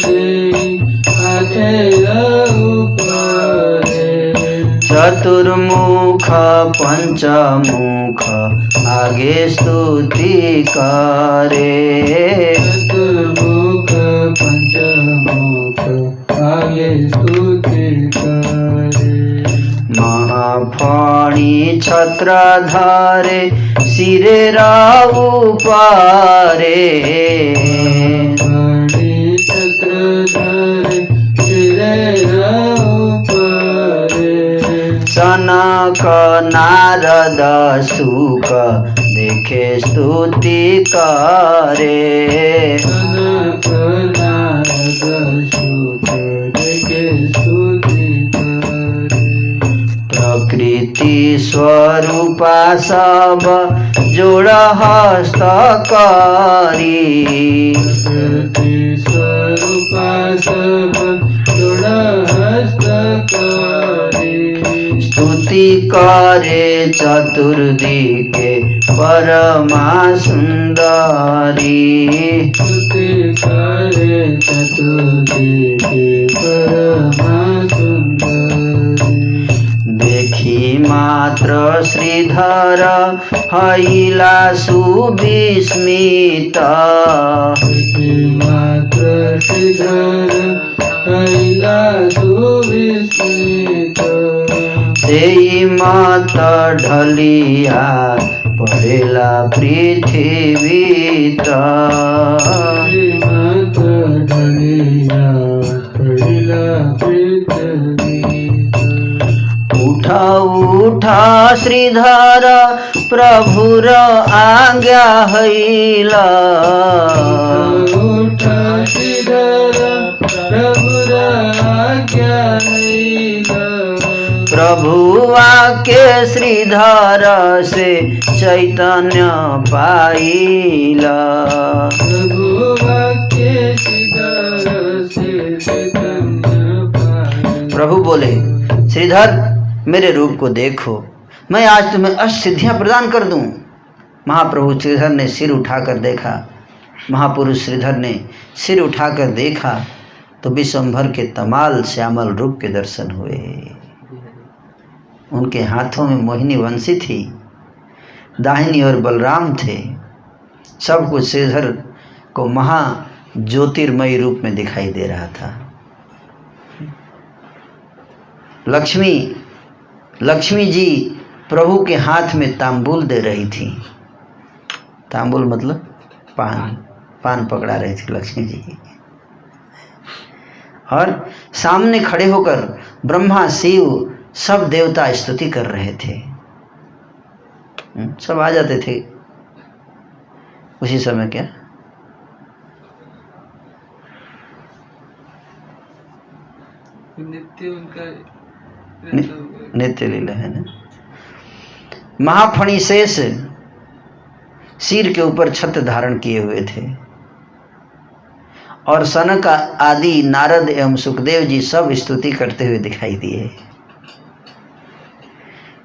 देई हाथे राउ पारे। चतुर्मुख पंचमुख आगे स्तुति करे, चतुर्मुख पंचमुख आगे स्तुति करे। महाफणी छत्रधारे सिरे राउ पारे, छत्रधारे सिरे राउ पारे। सनक नारद सुख देखे स्तुति करे, सनक नारद सुख देखे स्तुति करे। प्रकृति स्वरूपा सब जोड़ हस्तकारी, प्रकृति स्वरूपा सब जोड़ हस्तकारी। स्तुति करे चतुर्दिके परमा सुंदरी, स्तुति करे चतुर्दिके परमा सुंदरी। देखी मात्र श्रीधर हईला सुविस्मित, देखी मात्र श्रीधर हईला सुविस्मित। सेई मत ढलिया पड़ेला पृथ्वीत, मत ढलिया पड़ेला पृथ्वीत। उठा उठा श्रीधर प्रभुर आज्ञा हईला, उठा श्रीधर प्रभुर आज्ञा हईला। प्रभु आके श्रीधर से चैतन्य पाइला, प्रभु आके श्रीधर से चैतन्य पाइला। प्रभु बोले श्रीधर मेरे रूप को देखो, मैं आज तुम्हें अष्टसिद्धियाँ प्रदान कर दूं। महाप्रभु श्रीधर ने सिर उठाकर देखा, महापुरुष श्रीधर ने सिर उठाकर देखा तो विश्वंभर के तमाल श्यामल रूप के दर्शन हुए। उनके हाथों में मोहिनी वंशी थी, दाहिनी और बलराम थे। सब कुछ श्रीधर को महा ज्योतिर्मयी रूप में दिखाई दे रहा था। लक्ष्मी जी प्रभु के हाथ में तांबूल दे रही थी। तांबूल मतलब पान पकड़ा रही थी लक्ष्मी जी। और सामने खड़े होकर ब्रह्मा शिव सब देवता स्तुति कर रहे थे। सब आ जाते थे उसी समय। क्या नित्य उनका नित्य लीला है ना। महाफणिशेष सिर के ऊपर छत्र धारण किए हुए थे और सनक आदि नारद एवं सुखदेव जी सब स्तुति करते हुए दिखाई दिए।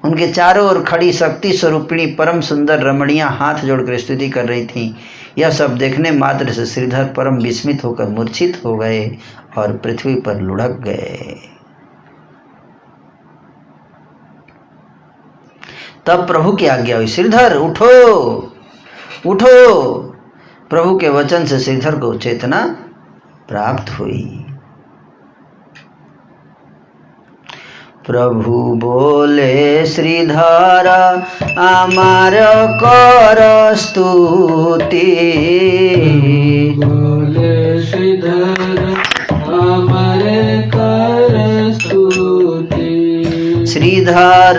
उनके चारों ओर खड़ी शक्ति स्वरूपिणी परम सुंदर रमणियां हाथ जोड़कर स्तुति कर रही थीं। यह सब देखने मात्र से श्रीधर परम विस्मित होकर मूर्छित हो गए और पृथ्वी पर लुढ़क गए। तब प्रभु की आज्ञा हुई, श्रीधर उठो उठो। प्रभु के वचन से श्रीधर को चेतना प्राप्त हुई। प्रभु बोले, श्रीधर आमार कर स्तुति। बोले श्रीधर हमारे कर स्तुति। श्रीधर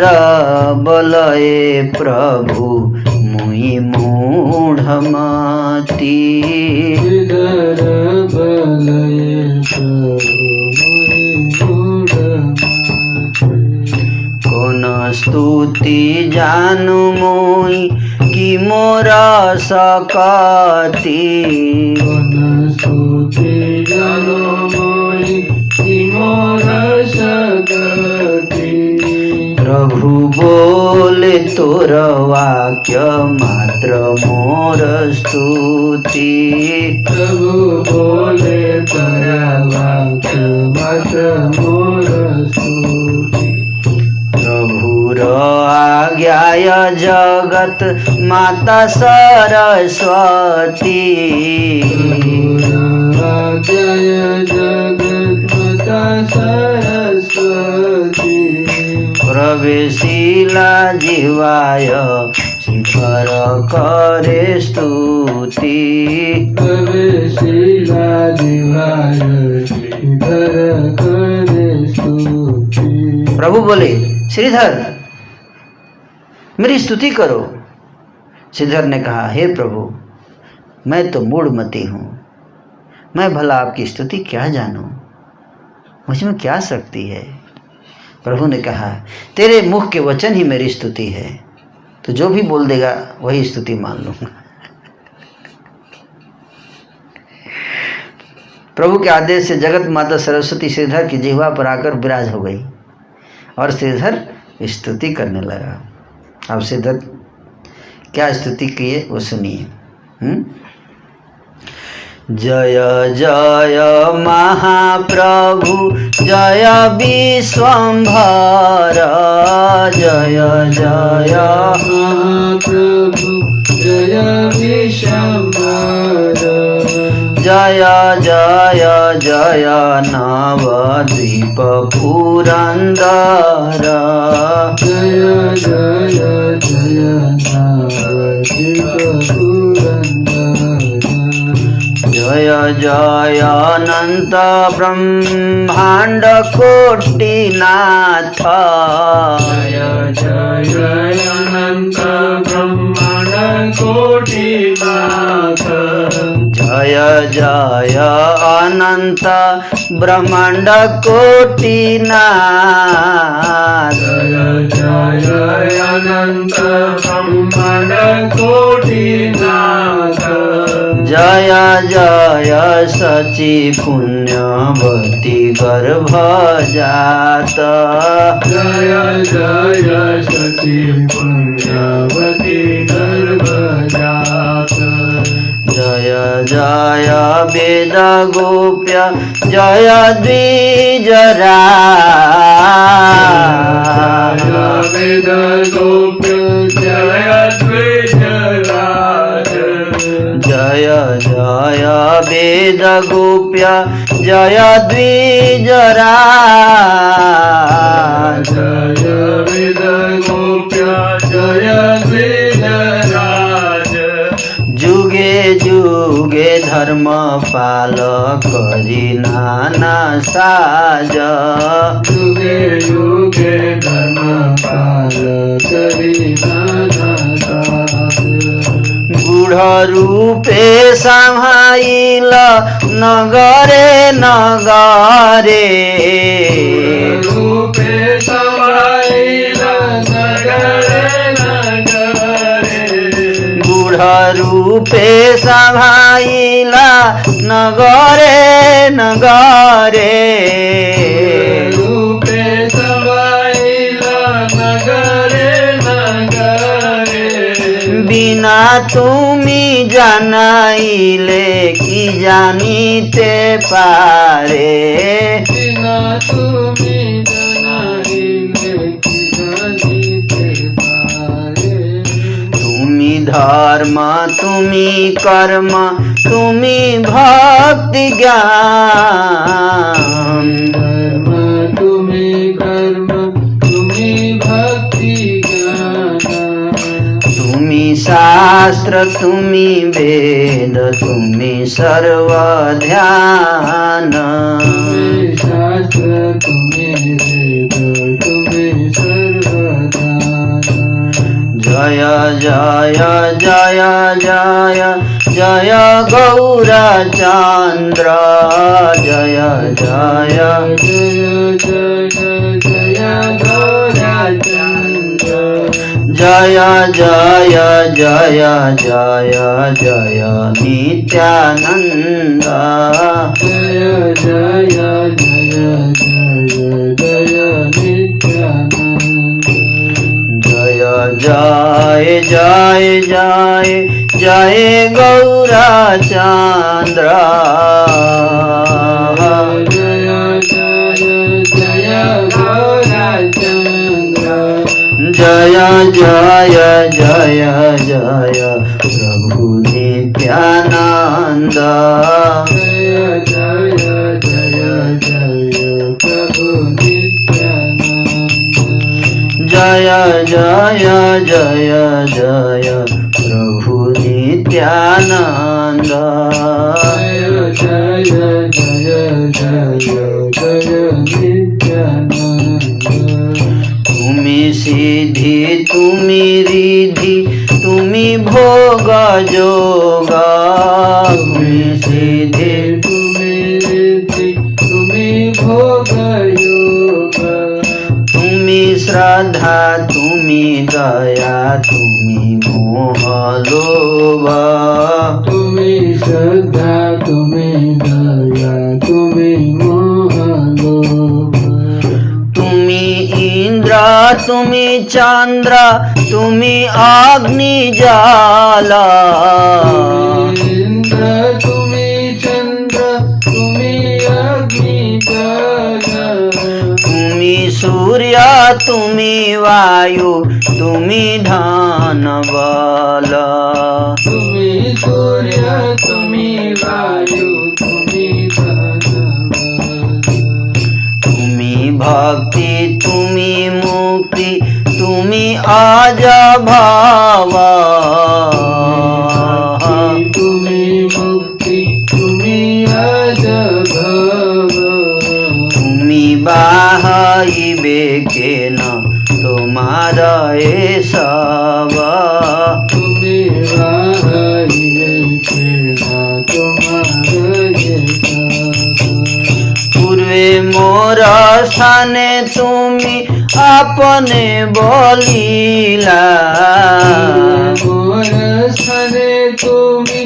बोले, प्रभु मुई मूढ़ मति। श्रीधर बोले, प्रभु मुई मूढ़ कौन स्तुति जानू मोई कि मोरा सकती। कौन स्तुति जानो मोई कि मोरा सकती। प्रभु बोले, तोर वाक्य मात्र मोर स्तुति। प्रभु बोले, तोरा वाक्य मात्र मोर स्तुति। प्रभुर आज्ञाय जगत माता सरस्वती। जय जगत माता सरस्वती। प्रवेशिला जिह्वाय शिखर करे स्तुति। प्रवेशिला जिह्वाय शिखर करे स्तुति। प्रभु बोले, श्रीधर मेरी स्तुति करो। श्रीधर ने कहा, हे प्रभु, मैं तो मूढ़मती हूँ, मैं भला आपकी स्तुति क्या जानूं, मुझ में क्या शक्ति है। प्रभु ने कहा, तेरे मुख के वचन ही मेरी स्तुति है, तो जो भी बोल देगा वही स्तुति मान लूंगा। प्रभु के आदेश से जगत माता सरस्वती श्रीधर की जिह्वा पर आकर विराज हो गई और श्रीधर स्तुति करने लगा। अब श्रीधर क्या स्तुति किए वो सुनिए। जय जय महाप्रभु जय विश्वंभर। जय जय महाप्रभु जय विश्वंभर। जय जय जय नवद्वीप पुरंदर। जय जय जय नवद्वीप पुरंदर। जय जय अनंत ब्रह्मांड कोटिनाथ। जय जय अनंत ब्रह्मांड कोटिनाथ। जय जय अनंत ब्रह्मांड कोटिनाथ। जय जय अनंत ब्रह्मांड कोटिनाथ। जय जय सची पुण्यवती गर्भ जात जय जय सती पुण्यवती गर्भजात जय जय वेद गोप्य जय द्विजराज वेद गोप्य जय द्विजराज जय जय वेद गोप्य जय द्विजराज जय वेद गोप्य जय द्विजराज जुगे जुगे धर्म पाल करी नाना साज युगे युगे धर्म पाल करी नाना साज गूढ़ रूपे संभाइल नगरे नगरे रूपे समाइल नगरे नगरे गूढ़ रूपे संभाइल नगरे नगरे रूपे समाइल नगरे नगरे बिना तुमी जानाइले कि जानिते पारे बिना तुम्ही जनाइले कि जानिते पारे तुमी धर्म तुमी कर्म तुमी भक्ति ज्ञान धर्म तुम्ही कर्म तुम्ही भक्ति ज्ञान तुमी शास्त्र तुमी वेद तुमी सर्व ध्यान तुम्ही शास्त्र तुम्ही वेद तुम्ही सर्वदान जय जय जय जय जय गौरचंद्र जय जय जय जय जय गौरचंद्र जय जय जय जय जय नित्यानंद जय जय जय जय जय नित्यानंद जय जय जय जय जय गौरचंद्र जय जय जय गौरचंद्र जय जय जय जय प्रभु नित्यानंद जय जय जय जय प्रभु नित्यानंद जय जय जय जय प्रभु नित्यानंद जय जय जय जय जय नित्यानंद तुमी सिद्धि तुमी रिद्धि तुमी भोग जोग तुमी सिद्धि तुम्ही रिद्धि तुम्ही भोग योग तुमी श्रद्धा तुमी दया तुमी मोह लोभ तुम्ही श्रद्धा तुम्ही दया तुम्ही मोह लोभ तुमी इंद्र तुमी चंद्र तुमी अग्नि जल इंद्र तुम्ही चंद्र तुम्ही अग्नि जल तुमी सूर्य तुमी वायु तुमी धन बल तुम्ही सूर्य तुम्ही वायु तुम्ही तुमी भक्ति तुमी मुक्ति तुमी आज भाव तुम्ही मुक्ती तुम्ही आज भव तुमी बाहाइबे के न तुम्हारा ए सब तुम्ही वाहिले केला तुम्हारे पूर्वे मोर स्थाने तुमी अपने बोलीला मोर स्थाने तुम्ही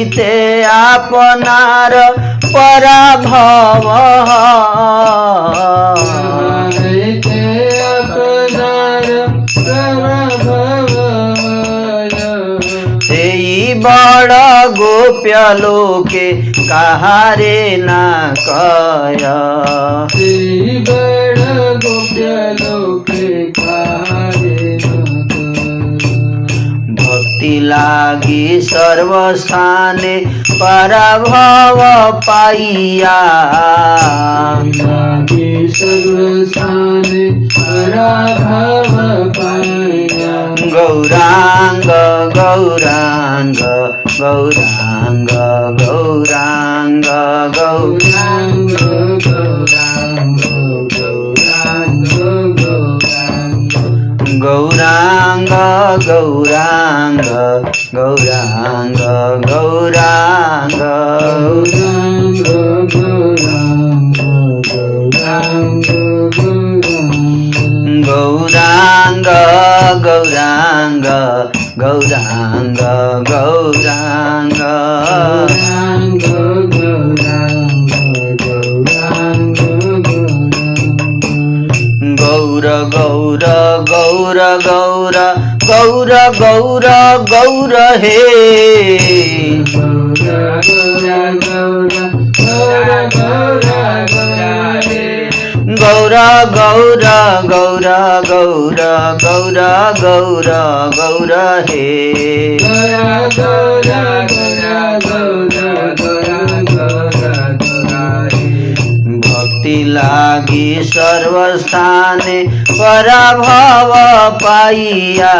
रहिते आपनार पराभव रहिते अपनार पराभव तेई बड़ गोप्य लोके कहारे ना कय श्री बड़ गोप्य लोके कारे भक्ति लागी सर्वस्थाने पराभव पाइया सर्वसाने पराभव पाया गौरांग गौरांग गौरांग गौरांग गौरांग गौरांग गौरांग गौरांग गौरांग गौरांग गौरांग गौरांग गौरांग गौरांग गौरांग गौरांग गौर गौर गौर गौर गौर गौर गौर हे गौर गौर गौर गौर गौर गौर गौर हे भक्ति लागी सर्वस्थाने पराभव पाइया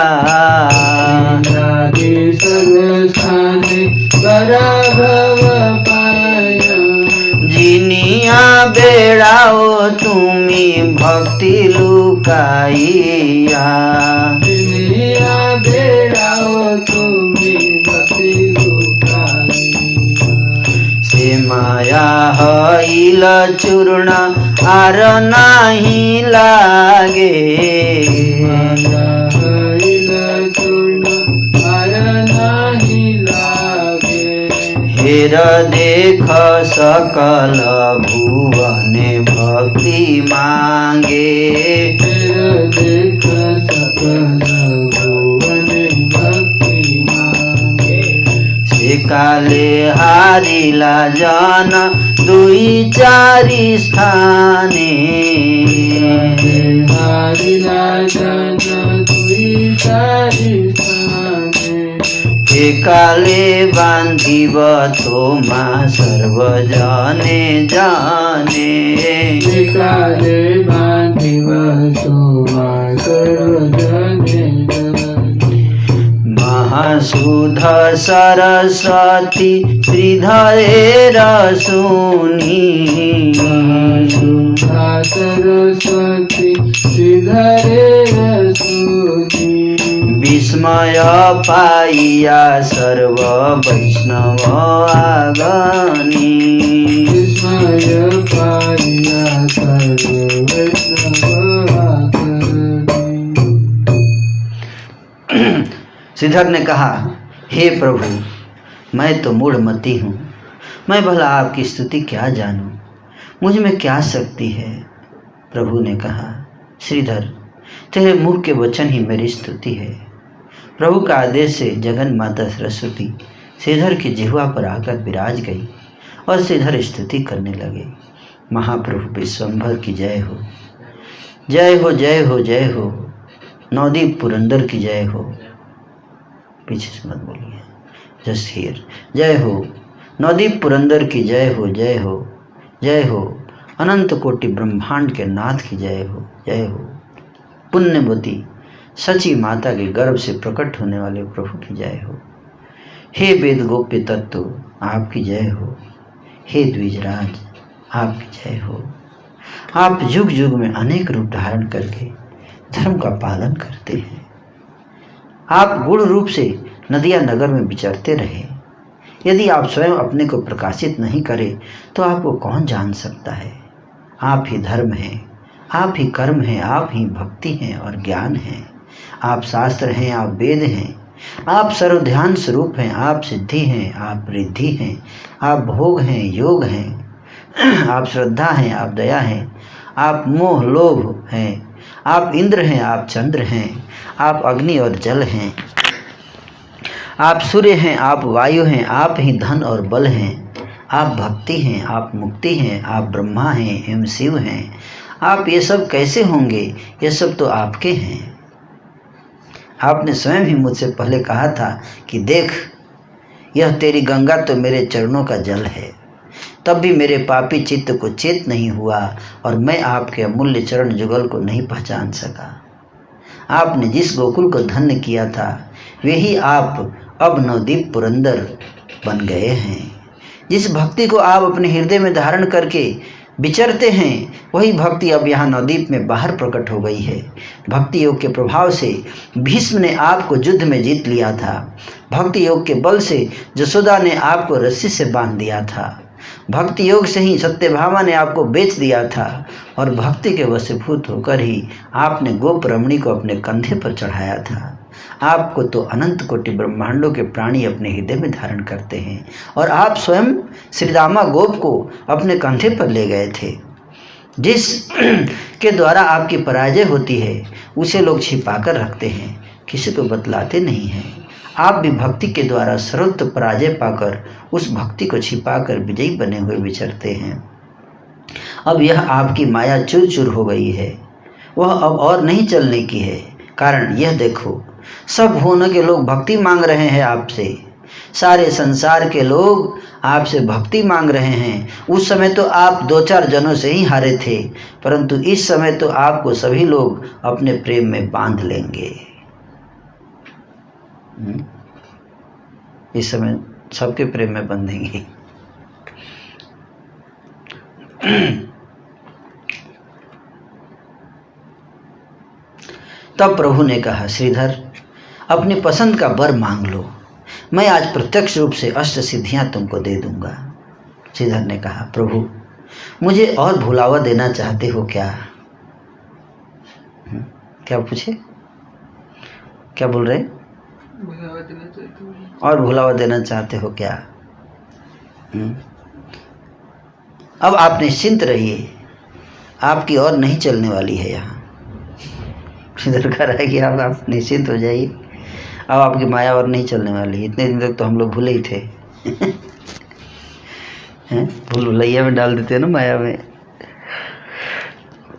जिनिया बेड़ाओ तुमी भक्ति लुकाइया से माया हईल चूर्ण आर नाही लागे हेर देख सकल भुवने भक्ति मांगे से काले हारिला जन दुई चारि स्थाने एकाले बांधिब तोमा सर्वजने जाने महासुध सरस्वती श्रीधरेर सुनी विस्मय पाइया सर्व वैष्णव आगनी श्रीधर ने कहा, हे प्रभु, मैं तो मूढ़मती हूँ, मैं भला आपकी स्तुति क्या जानूँ, मुझ में क्या शक्ति है। प्रभु ने कहा, श्रीधर, तेरे मुख के वचन ही मेरी स्तुति है। प्रभु का आदेश से जगन माता सरस्वती श्रीधर की जिह्वा पर आकर विराज गई और श्रीधर स्तुति करने लगे। महाप्रभु विश्वम्भर की जय हो, जय हो, जय हो, जय हो। नवदीप पुरंदर की जय हो। पीछे से मत बोलिए, जस्ट हियर। जय हो नवदीप पुरंदर की जय हो, जय हो, जय हो। अनंत कोटि ब्रह्मांड के नाथ की जय हो, जय हो। पुण्यवती सची माता के गर्भ से प्रकट होने वाले प्रभु की जय हो। हे वेद गोप्य तत्व, आपकी जय हो। हे द्विजराज, आपकी जय हो। आप युग युग में अनेक रूप धारण करके धर्म का पालन करते हैं। आप गुण रूप से नदिया नगर में विचरते रहे। यदि आप स्वयं अपने को प्रकाशित नहीं करें तो आपको कौन जान सकता है। आप ही धर्म हैं, आप ही कर्म हैं, आप ही भक्ति हैं और ज्ञान हैं। आप शास्त्र हैं, आप वेद हैं, आप सर्वध्यान स्वरूप हैं, आप सिद्धि हैं, आप रिद्धि हैं, आप भोग हैं, योग हैं, आप श्रद्धा हैं, आप दया हैं, आप मोह लोभ हैं, आप इंद्र हैं, आप चंद्र हैं, आप अग्नि और जल हैं, आप सूर्य हैं, आप वायु हैं, आप ही धन और बल हैं, आप भक्ति हैं, आप मुक्ति हैं, आप ब्रह्मा हैं एवं शिव हैं। आप ये सब कैसे होंगे? ये सब तो आपके हैं। आपने स्वयं ही मुझसे पहले कहा था कि देख, यह तेरी गंगा तो मेरे चरणों का जल है। तब भी मेरे पापी चित्त को चेत नहीं हुआ और मैं आपके अमूल्य चरण जुगल को नहीं पहचान सका। आपने जिस गोकुल को धन्य किया था वे ही आप अब नवदीप पुरंदर बन गए हैं। जिस भक्ति को आप अपने हृदय में धारण करके विचरते हैं वही भक्ति अब यहाँ नवदीप में बाहर प्रकट हो गई है। भक्ति योग के प्रभाव से भीष्म ने आपको युद्ध में जीत लिया था। भक्ति योग के बल से जसोदा ने आपको रस्सी से बांध दिया था। भक्ति योग से ही सत्यभामा ने आपको बेच दिया था और भक्ति के वशीभूत होकर ही आपने गोप रमणी को अपने कंधे पर चढ़ाया था। आपको तो अनंत कोटि ब्रह्मांडों के प्राणी अपने हृदय में धारण करते हैं और आप स्वयं श्री रामा गोप को अपने कंधे पर ले गए थे। जिस के द्वारा आपकी पराजय होती है उसे लोग छिपा कर रखते हैं, किसी को बतलाते नहीं हैं। आप भी भक्ति के द्वारा सर्वत्र पराजय पाकर उस भक्ति को छिपाकर विजयी बने हुए विचरते हैं। अब यह आपकी माया चूर चूर हो गई है, वह अब और नहीं चलने की है। कारण यह देखो, सब होने के लोग भक्ति मांग रहे हैं आपसे। सारे संसार के लोग आपसे भक्ति मांग रहे हैं। उस समय तो आप 2-4 जनों से ही हारे थे, परंतु इस समय तो आपको सभी लोग अपने प्रेम में बांध लेंगे। इस समय सबके प्रेम में बंधेंगे। तब प्रभु ने कहा, श्रीधर अपनी पसंद का वर मांग लो, मैं आज प्रत्यक्ष रूप से अष्ट सिद्धियां तुमको दे दूंगा। श्रीधर ने कहा, प्रभु मुझे और भुलावा देना चाहते हो क्या? क्या पूछे? क्या बोल रहे? और भुलावा देना चाहते हो क्या? अब आप निश्चिंत रहिए, आपकी और नहीं चलने वाली है। यहाँ श्रीधर कह रहा है कि आप निश्चिंत हो जाइए, अब आपकी माया और नहीं चलने वाली। इतने दिन तक तो हम लोग भूले ही थे। भूल भुलैया में डाल देते हैं ना माया में।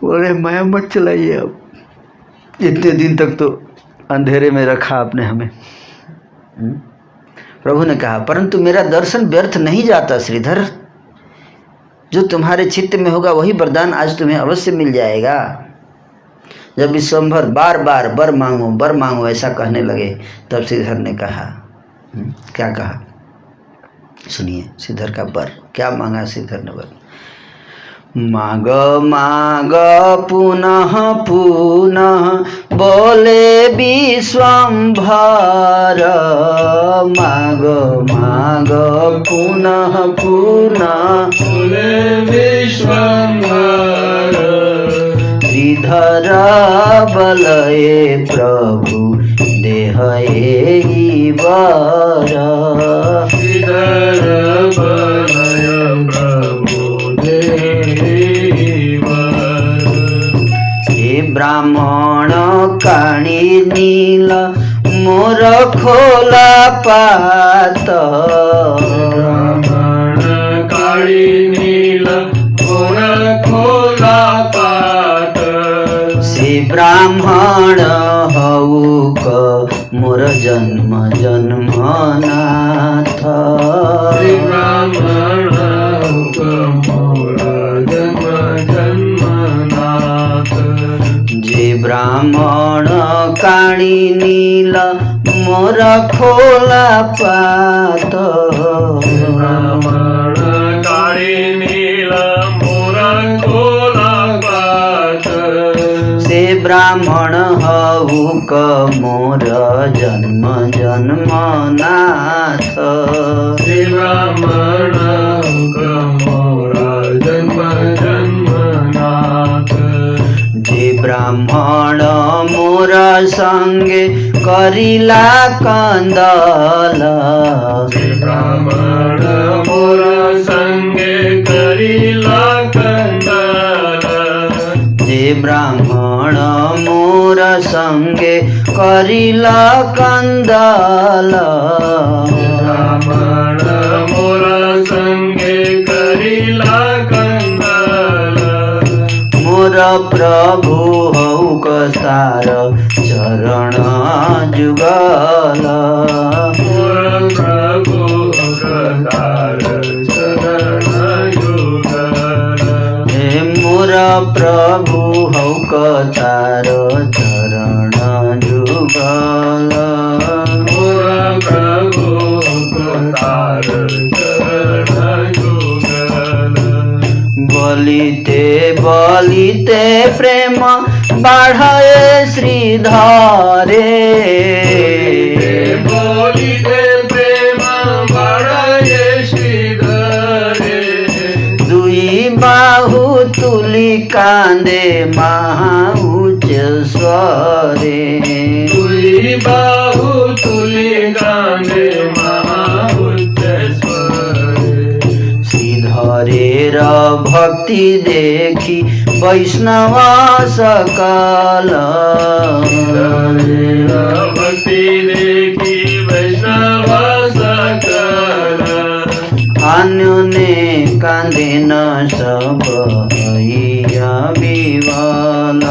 बोले माया मत चलाइए, अब इतने दिन तक तो अंधेरे में रखा आपने हमें। प्रभु ने कहा, परंतु मेरा दर्शन व्यर्थ नहीं जाता श्रीधर। जो तुम्हारे चित्त में होगा वही वरदान आज तुम्हें अवश्य मिल जाएगा। जब विश्वम्भर बार बार वर मांगो ऐसा कहने लगे, तब श्रीधर ने कहा, क्या कहा सुनिए। श्रीधर का वर क्या मांगा श्रीधर ने? वर मांग मांग पुनः पुनः बोले विश्वम्भर। मांग मांग पुनः पुनः बोले विश्वम्भर। श्रीधर बलये प्रभु देह एहि वर। श्रीधर बलय प्रभु देहि वर। हे ब्राह्मण काणी नील मोर खोला पात। ब्राह्मण काळी नील मोर खोला पात। से ब्राह्मण हऊक मोर जन्म जन्मनाथ। श्री ब्राह्मण हऊक मोर जन्म जन्मनाथ। जे ब्राह्मण काणी नील मोर खोला पात। ब्राह्मण काळी नील मोर खोला पात। से ब्राह्मण हऊक मोर जन्म जन्मनाथ। श्री ब्राह्मण हऊक मोर जन्म जन्मनाथ। जे ब्राह्मण मोर संगे करिला कंदल ब्राह्मण मोर संगे करिला कंदल जे ब्राह्मण मोर संगे करिला कंदल ब्राह्मण मोर संगे करिला कंदल मोर प्रभु हौ कसार चरण जुगल मोर प्रभु कसार चरण जुगल हे मोर प्रभु हौ कसार चरण जुगल मोर प्रभु कसार चरण जुगल बलिते प्रेम बाढ़े श्रीधरे बोलिते प्रेम बाढ़े श्रीधरे दुई बाहु तुली कांदे महा उच्च स्वरे दुई बाहु तुली कांदे महा उच्च स्वरे श्रीधरेर भक्ति देखी वैष्णव सकल भक्ति देखी वैष्णव सकल अन्योने कांदेन सब हैया विवल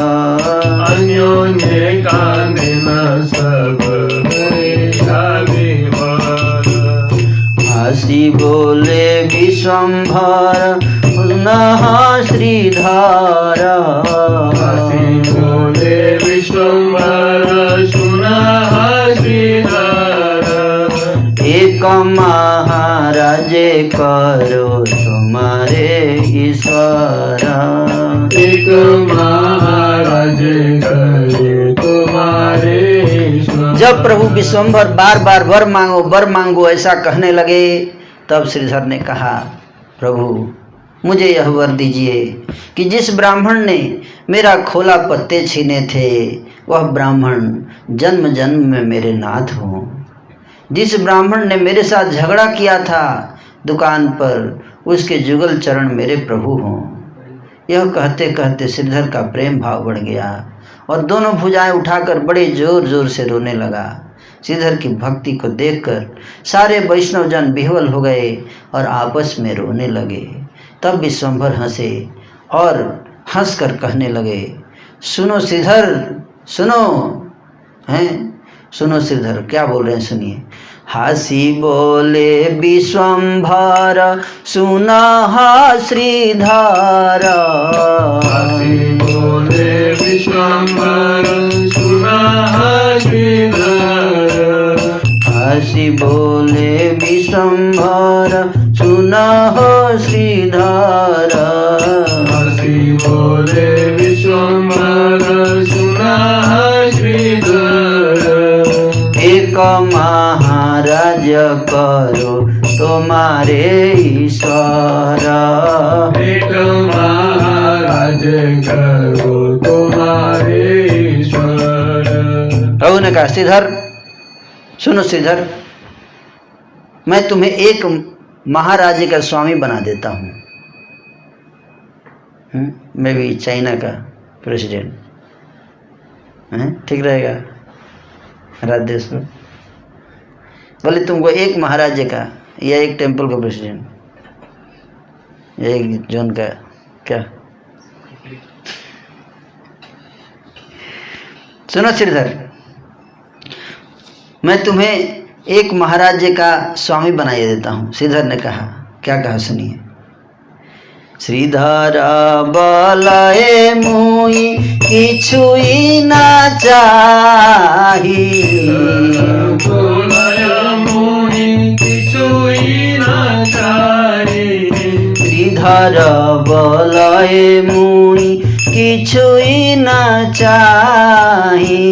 अन्योन्ये कांदेन सब हैया विवल हसी बोले विश्वम्भर पुनः श्रीधर हसी बोले विश्वम्भर सुनः श्रीधर एक महाराज करो तुम्हारे ईश्वर एक महाराज करे तुम्हारे ईश्वर जब प्रभु विश्वम्भर बार बार वर मांगो ऐसा कहने लगे, तब श्रीधर ने कहा, प्रभु मुझे यह वर दीजिए कि जिस ब्राह्मण ने मेरा खोला पत्ते छीने थे वह ब्राह्मण जन्म जन्म में मेरे नाथ हो। जिस ब्राह्मण ने मेरे साथ झगड़ा किया था दुकान पर, उसके जुगल चरण मेरे प्रभु हों। यह कहते कहते श्रीधर का प्रेम भाव बढ़ गया और दोनों भुजाएं उठाकर बड़े जोर जोर से रोने लगा। श्रीधर की भक्ति को देखकर सारे वैष्णव जन विह्वल हो गए और आपस में रोने लगे। तब विश्वम्भर हंसे और हंसकर कहने लगे, सुनो श्रीधर सुनो, हैं सुनो श्रीधर क्या बोल रहे हैं सुनिए। हंसी बोले विश्वम्भर सुनः श्रीधर हसी बोले विश्वम्भर सुनः श्रीधर हंसी बोले विश्वम्भर सुनः श्रीधर हसी बोले विश्वम्भर सुनः श्रीधर एक महाराज करो तुम्हारे ईश्वर एक महाराज करो तुम्हारे ईश्वर प्रभु ने कहा, श्रीधर सुनो श्रीधर, मैं तुम्हें एक महाराज का स्वामी बना देता हूँ। मैं भी चाइना का प्रेसिडेंट, ठीक रहेगा राज्य देश में। बोले तुमको एक महाराज का या एक टेम्पल का प्रेसिडेंट, एक जोन का क्या। सुनो श्रीधर, मैं तुम्हें एक महाराज का स्वामी बनाए देता हूँ। श्रीधर ने कहा, क्या कहा सुनिए। श्रीधर बलए मुई किछुई ना चाही श्रीधर बलए मुई किछुई ना चाही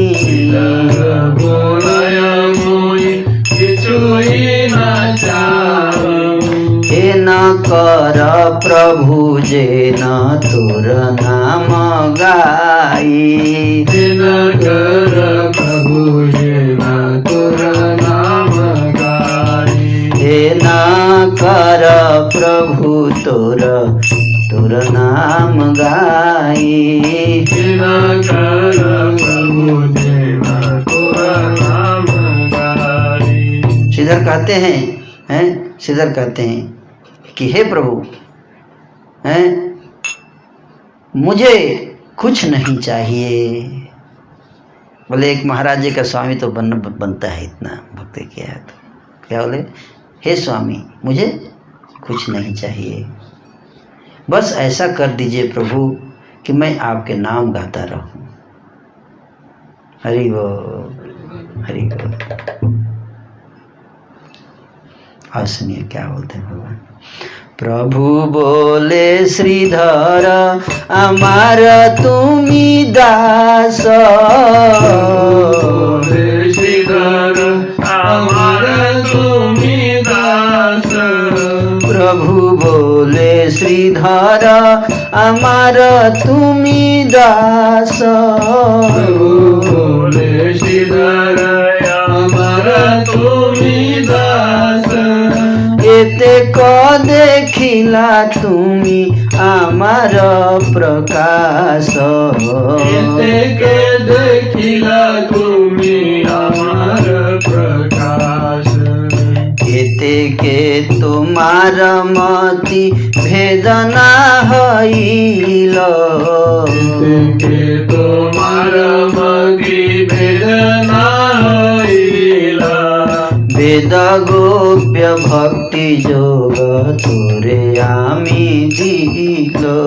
हे न कर प्रभु जे न तोर नाम गाई। दिनकर प्रभु जे न तोर नाम गाई। हे न कर प्रभु तोर नाम गाई। दिनकर प्रभु जे न तोर नाम गाई। श्रीधर कहते हैं श्रीधर कहते हैं कि हे प्रभु, मुझे कुछ नहीं चाहिए। बोले एक महाराज जी का स्वामी तो बनता है, इतना भक्ति किया है तो क्या बोले, हे स्वामी मुझे कुछ नहीं चाहिए, बस ऐसा कर दीजिए प्रभु कि मैं आपके नाम गाता रहूं। हरि बोल हरि बोल। और सुनिए क्या बोलते हैं भगवान। प्रभु बोले श्रीधर अमार तुमी दास। बोले श्रीधर अमार तुमी दास। प्रभु बोले श्रीधर अमार तुमी दास। प्रभु बोले श्रीधर अमार तुमी दास। एते क देखिला तुमी आमार प्रकाश। एते के देखिला तुमी आमार प्रकाश। एते के तुमार मति भेदना हईल। एते के तुमार मति भेदना हईल। वेद गोप्य भक्ति जोग तोरे आमी दिलो।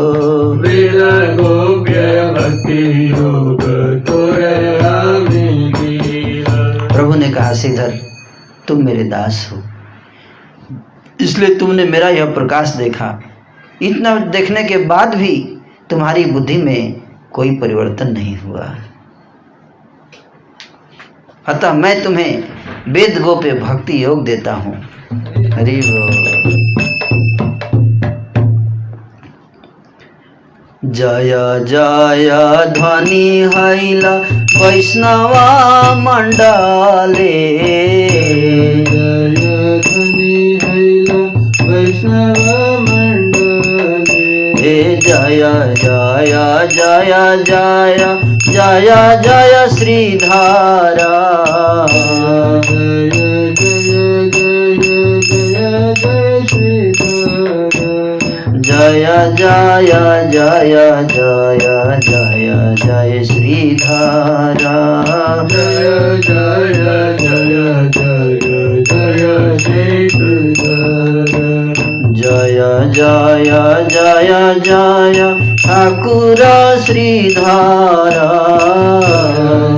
वेद गोप्य भक्ति योग तोरे आमी दिलो। प्रभु ने कहा श्रीधर तुम मेरे दास हो, इसलिए तुमने मेरा यह प्रकाश देखा। इतना देखने के बाद भी तुम्हारी बुद्धि में कोई परिवर्तन नहीं हुआ, अतः मैं तुम्हें वेद गोप्य भक्ति योग देता हूँ। हरि बोल। जय जय ध्वनि हैल वैष्णव मंडले। जय ध्वनि हैल वैष्णव मंडले। हे जय जय जय जय जय जय श्रीधर। जय जय जय जय जय श्रीधर। जय जय जय जय जय जय श्रीधर। जय जय जय जय जय श्रीधर। जय जय जय जय ठाकुर श्रीधर।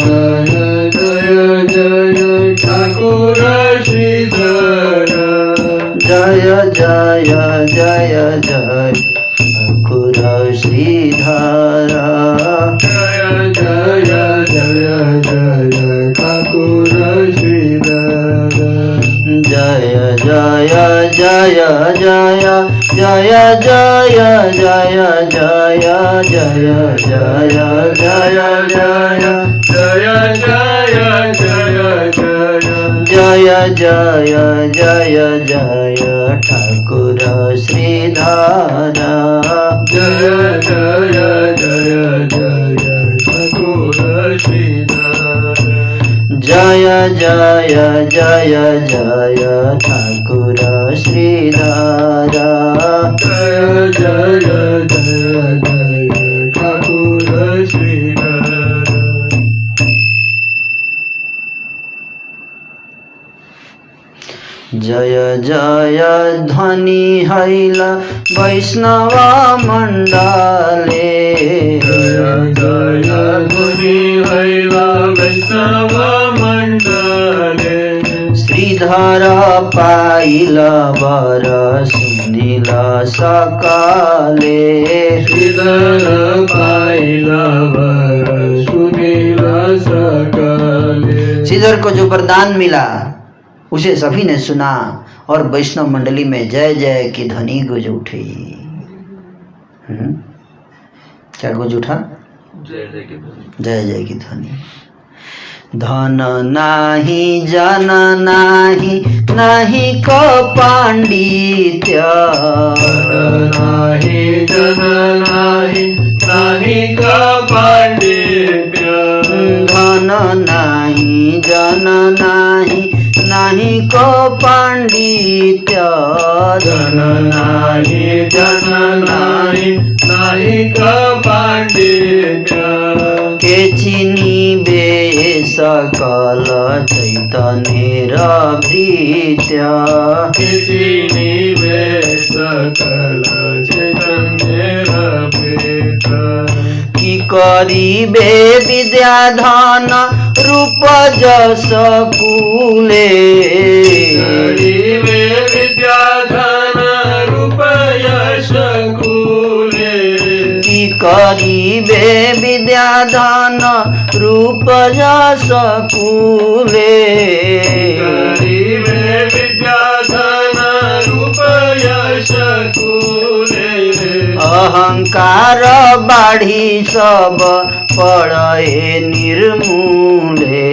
जय जय जय ठाकुर श्रीधर। जय जय जय जय ठाकुर श्रीधर। जय जय जय जय ठाकुर श्रीधर। जय जय जय जय जय जय जय जय जय जय जय जय जय जय जय ठाकुर श्रीधर। जय जय जय जय ठाकुर श्रीधर। जय जय जय जय ठाकुर श्रीधर। जय जय जय जय ठाकुर श्रीधर। जय जय ध्वनि हैल वैष्णव मंडले। जय जय ध्वनि हैल वैष्णव मंडले। श्रीधर पाइल वर सुनिल सकाले। श्रीधर पाइल वर सुनिल सकाले। श्रीधर को जो वरदान मिला उसे सभी ने सुना और वैष्णव मंडली में जय जय की ध्वनि गुज उठी। क्या गुज उठा? जय जय की ध्वनि। जय जय की ध्वनि। धन नाही जन नाही नाही को पांडित्य, नाही जन नाही नाही का पांडित्य, धन नाही जन नाही नाही को पांडित्य, धन नाही जन नाही नाही का पांडित्य, केचिनी बे सकल चैतन्येर भृत्य, किसी वे सकल चैतन्येर भृत्य, की करिबे विद्याधन रूप जस कूले, करिबे विद्याधन रूप यश कूले, की करिबे विद्याधन रूप जस कूले, करिबे विद्याधन रूप यश कूले, अहंकार बाढ़ी सब पड़े निर्मूले,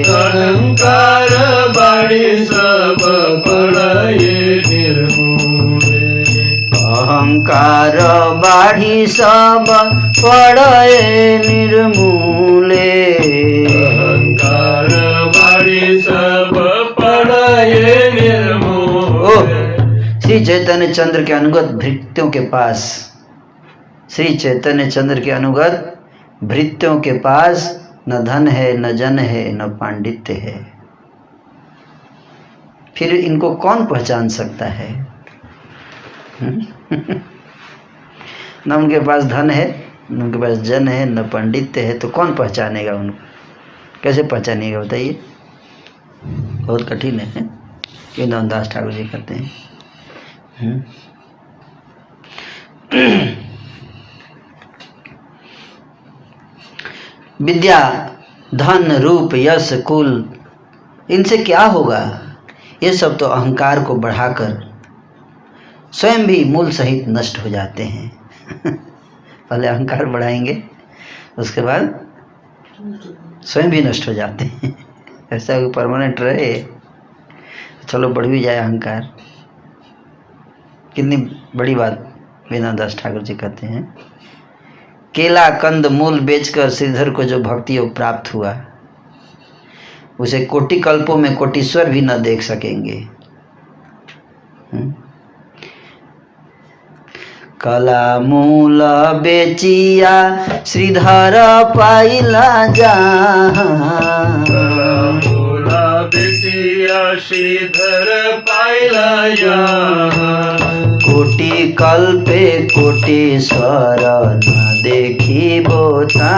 अहंकार बाड़ी सब पड़े निर्मूले, अहंकार बाढ़ी सब पड़े निर्मूले, अहंकार बाड़ी सब पड़े निर्मूले। श्री चैतन्य चंद्र के अनुगत भृत्यों के पास, श्री चैतन्य चंद्र के अनुगत भृत्यों के पास न धन है, न जन है, न पांडित्य है। फिर इनको कौन पहचान सकता है? न उनके पास धन है, न उनके पास जन है, न पंडित्य है, तो कौन पहचानेगा उनको? कैसे पहचानिएगा बताइए? बहुत कठिन है। वृंदावन दास ठाकुर जी कहते हैं विद्या धन रूप यश कुल, इनसे क्या होगा? ये सब तो अहंकार को बढ़ाकर स्वयं भी मूल सहित नष्ट हो जाते हैं। पहले अहंकार बढ़ाएंगे, उसके बाद स्वयं भी नष्ट हो जाते हैं। ऐसा कोई परमानेंट रहे, चलो बढ़ भी जाए अहंकार। कितनी बड़ी बात वेदांत दास ठाकुर जी कहते हैं। केला कंद मूल बेचकर श्रीधर को जो भक्ति योग प्राप्त हुआ, उसे कोटि कल्पों में कोटीश्वर भी न देख सकेंगे। कला मूल बेचिया श्रीधर पाइला जहाँ, मूला बेचिया श्रीधर पाइला जहाँ, कोटि कल्पे कोटीश्वर न देखी बोता,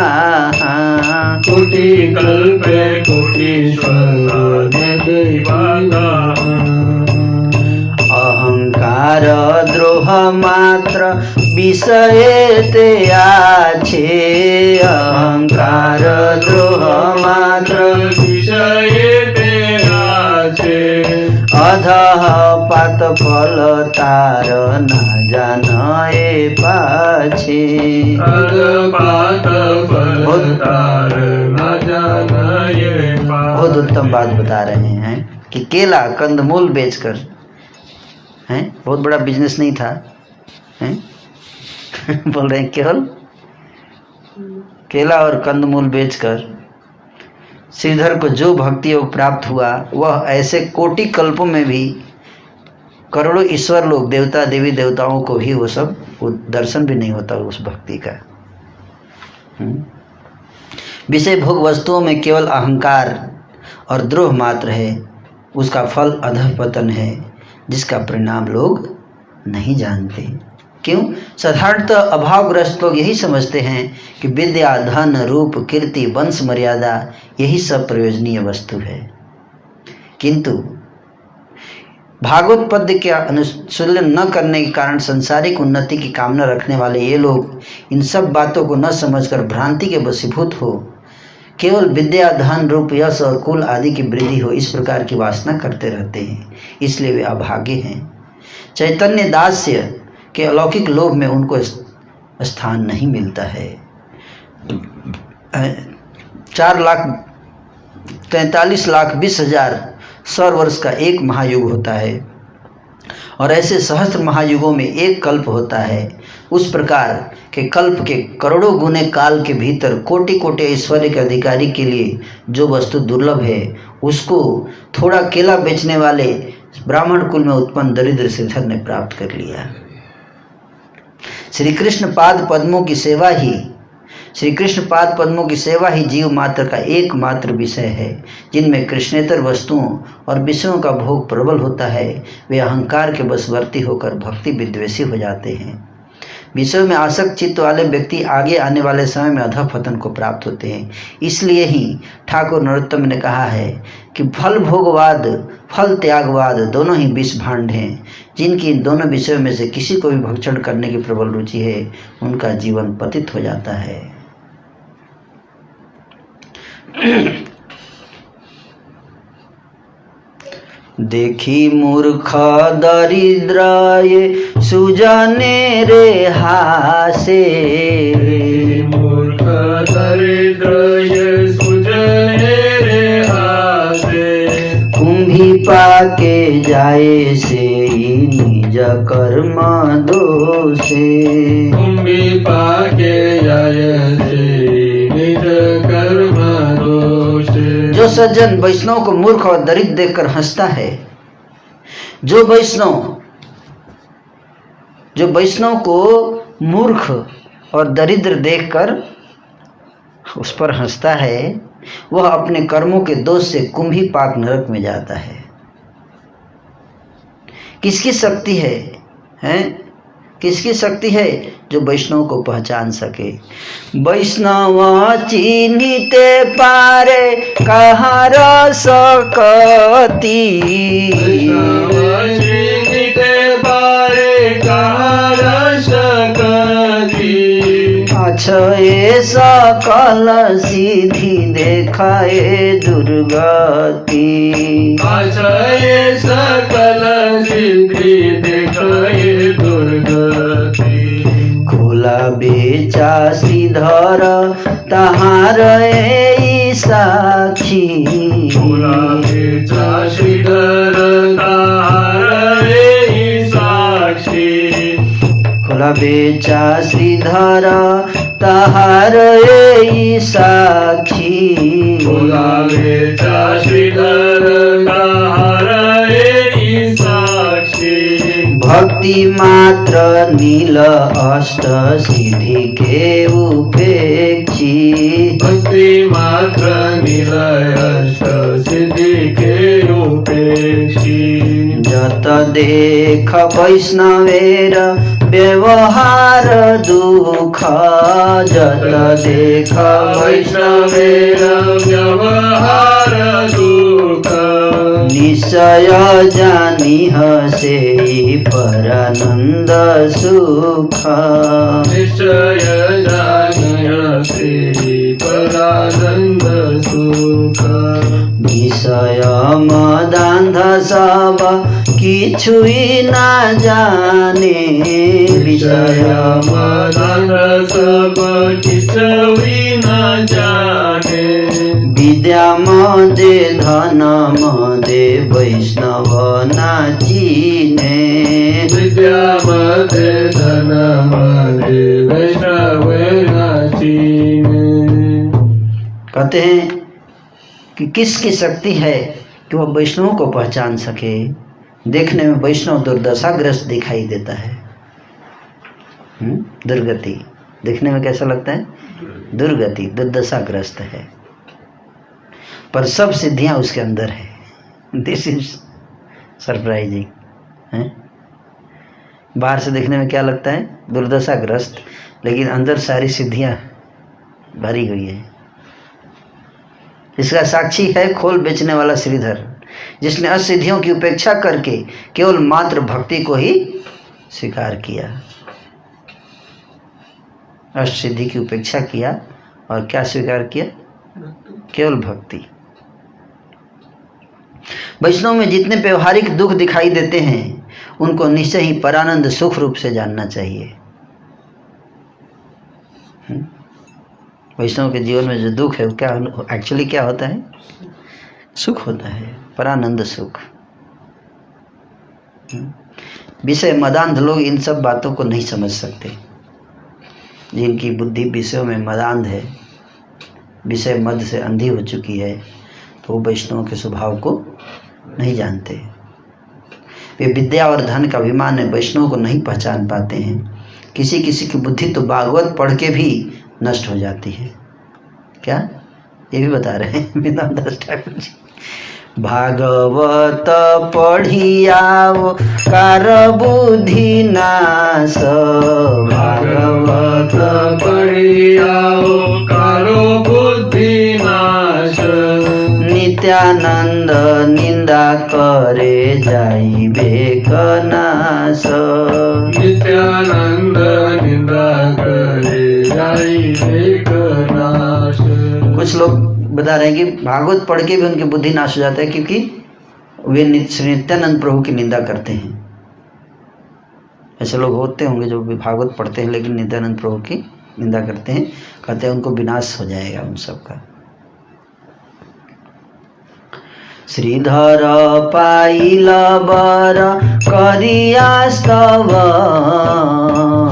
कोटि कल्पे कोटीश्वर देखी बाता, अहंकार द्रोह मात्र विषय ते आछे, अहंकार द्रोह मात्र विषय ते आछे, अधः पात फल तार न जाने पाछे। अधपात फल तार न जाने पाछे। बहुत उत्तम बात बता रहे हैं कि केला कंदमूल बेचकर, हैं, बहुत बड़ा बिजनेस नहीं था, हैं? बोल रहे हैं केवल केला और कंदमूल बेचकर श्रीधर को जो भक्ति योग प्राप्त हुआ, वह ऐसे कोटि कल्पों में भी करोड़ों ईश्वर लोग, देवता देवी देवताओं को भी वो सब वो दर्शन भी नहीं होता उस भक्ति का। विषय भोग वस्तुओं में केवल अहंकार और द्रोह मात्र है, उसका फल अधःपतन है, जिसका परिणाम लोग नहीं जानते। क्यों? साधारणतः अभावग्रस्त लोग यही समझते हैं कि विद्या धन रूप कीर्ति वंश मर्यादा यही सब प्रयोजनीय वस्तु है। किंतु भागवत पद्य के अनुशीलन न करने के कारण संसारिक उन्नति की कामना रखने वाले ये लोग इन सब बातों को न समझकर भ्रांति के वशीभूत हो केवल विद्या, धन, रूप, यश और कुल आदि की वृद्धि हो, इस प्रकार की वासना करते रहते हैं, इसलिए वे अभागे हैं। चैतन्य दास्य के अलौकिक लोभ में उनको स्थान नहीं मिलता है। 4,43,20,000 सौर वर्ष का एक महायुग होता है और ऐसे सहस्त्र महायुगों में एक कल्प होता है। उस प्रकार के कल्प के करोड़ों गुने काल के भीतर कोटि कोटि ऐश्वर्य के अधिकारी के लिए जो वस्तु दुर्लभ है, उसको थोड़ा केला बेचने वाले ब्राह्मण कुल में उत्पन्न दरिद्र श्रीधर ने प्राप्त कर लिया। श्री कृष्ण पाद पद्मों की सेवा ही जीव मात्र का एकमात्र विषय है। जिनमें कृष्णेतर वस्तुओं और विषयों का भोग प्रबल होता है, वे अहंकार के वशवर्ती होकर भक्ति विद्वेषी हो जाते हैं। विषयों में आसक्त चित्त वाले व्यक्ति आगे आने वाले समय में अधःपतन को प्राप्त होते हैं। इसलिए ही ठाकुर नरोत्तम ने कहा है कि फल भोगवाद, फल त्यागवाद दोनों ही विष भांड हैं। जिनकी इन दोनों विषयों में से किसी को भी भक्षण करने की प्रबल रुचि है, उनका जीवन पतित हो जाता है। देखी मूर्ख दरिद्राय सुजाने रे हासे, मूर्ख दरिद्राय सुजाने रे हासे, कुंभी पाके जाए से निज कर्म दोषे, कुंभी पाके जाए से निज कर्म दोषे। जो सज्जन वैष्णव को मूर्ख और दरिद्र देखकर हंसता है, जो वैष्णव को मूर्ख और दरिद्र देखकर उस पर हंसता है, वह अपने कर्मों के दोष से कुंभी पाक नरक में जाता है। किसकी शक्ति है, किसकी शक्ति है? जो वैष्णव को पहचान सके। वैष्णव चिन्हिते पारे कहाँ रस कति, चिन्हिते पारे कहाँ रस कति, अक्षय सकल सिद्धि देखाए दुर्गति, अक्षय सकल सिद्धि देखाए दुर्गति। खोला बेचा श्रीधर तहार ए साक्षी, खोला बेचा श्रीधर तहार ए साक्षी, खोला बेचा श्रीधर तहार ए साक्षी, खोला बेचा श्रीधर तहार ए साक्षी। भक्ति मात्र नील अष्ट सिद्धि के उपेक्षी, भक्ति मात्र निलय अष्ट सिद्धि के उपेक्षी। जत देख वैष्णवेर व्यवहार दुख, जत देख वैष्णवेर व्यवहार दुख, निश्चय जानिह से परानंद सुख, निश्चय जानिह से परानंद सुख। विषय मदांध सब किछुई ना जाने, विषय मदान सब किछुई न जाने, विद्या मदे धन मदे वैष्णव ना चीने, विद्या मदे धन मदे वैष्णव न चीने। कहते हैं कि किसकी शक्ति है कि वह वैष्णव को पहचान सके। देखने में वैष्णव दुर्दशाग्रस्त दिखाई देता है, दुर्गति देखने में कैसा लगता है? दुर्गति, दुर्दशाग्रस्त है, पर सब सिद्धियां उसके अंदर है। दिस इज सरप्राइजिंग है। बाहर से देखने में क्या लगता है? दुर्दशाग्रस्त, लेकिन अंदर सारी सिद्धियां भरी हुई है। इसका साक्षी है खोल बेचने वाला श्रीधर, जिसने असिद्धियों की उपेक्षा करके केवल मात्र भक्ति को ही स्वीकार किया। असिद्धि की उपेक्षा किया और क्या स्वीकार किया? केवल भक्ति। वैष्णव में जितने व्यवहारिक दुख दिखाई देते हैं उनको निश्चय ही परानंद सुख रूप से जानना चाहिए। वैष्णव के जीवन में जो दुख है वो क्या एक्चुअली क्या होता है? सुख होता है, परानंद सुख। विषय मदांध लोग इन सब बातों को नहीं समझ सकते। जिनकी बुद्धि विषयों में मदांध है, विषय मद से अंधी हो चुकी है, तो वो वैष्णव के स्वभाव को नहीं जानते। वे विद्या और धन का अभिमान में वैष्णव को नहीं पहचान पाते हैं। किसी किसी की बुद्धि तो भागवत पढ़ के भी नष्ट हो जाती है। क्या ये भी बता रहे हैं विद्यादास ठाकुर जी। भागवत पढ़ियाओ कार बुद्धि नाश, भागवत पढ़ियाओ कारो बुद्धि नाश। नित्यानंद निंदा करे जाइबे कनाश। नित्यानंद निंदा करे जाइबे कनाश। कुछ लोग बता रहे हैं कि भागवत पढ़ के भी उनकी बुद्धि नाश हो जाता है, क्योंकि वे नित्यानंद प्रभु की निंदा करते हैं। ऐसे लोग होते होंगे जो भी भागवत पढ़ते हैं लेकिन नित्यानंद प्रभु की निंदा करते हैं, कहते हैं उनको विनाश हो जाएगा उन सब का। श्रीधर पाइल बर करिया स्तव,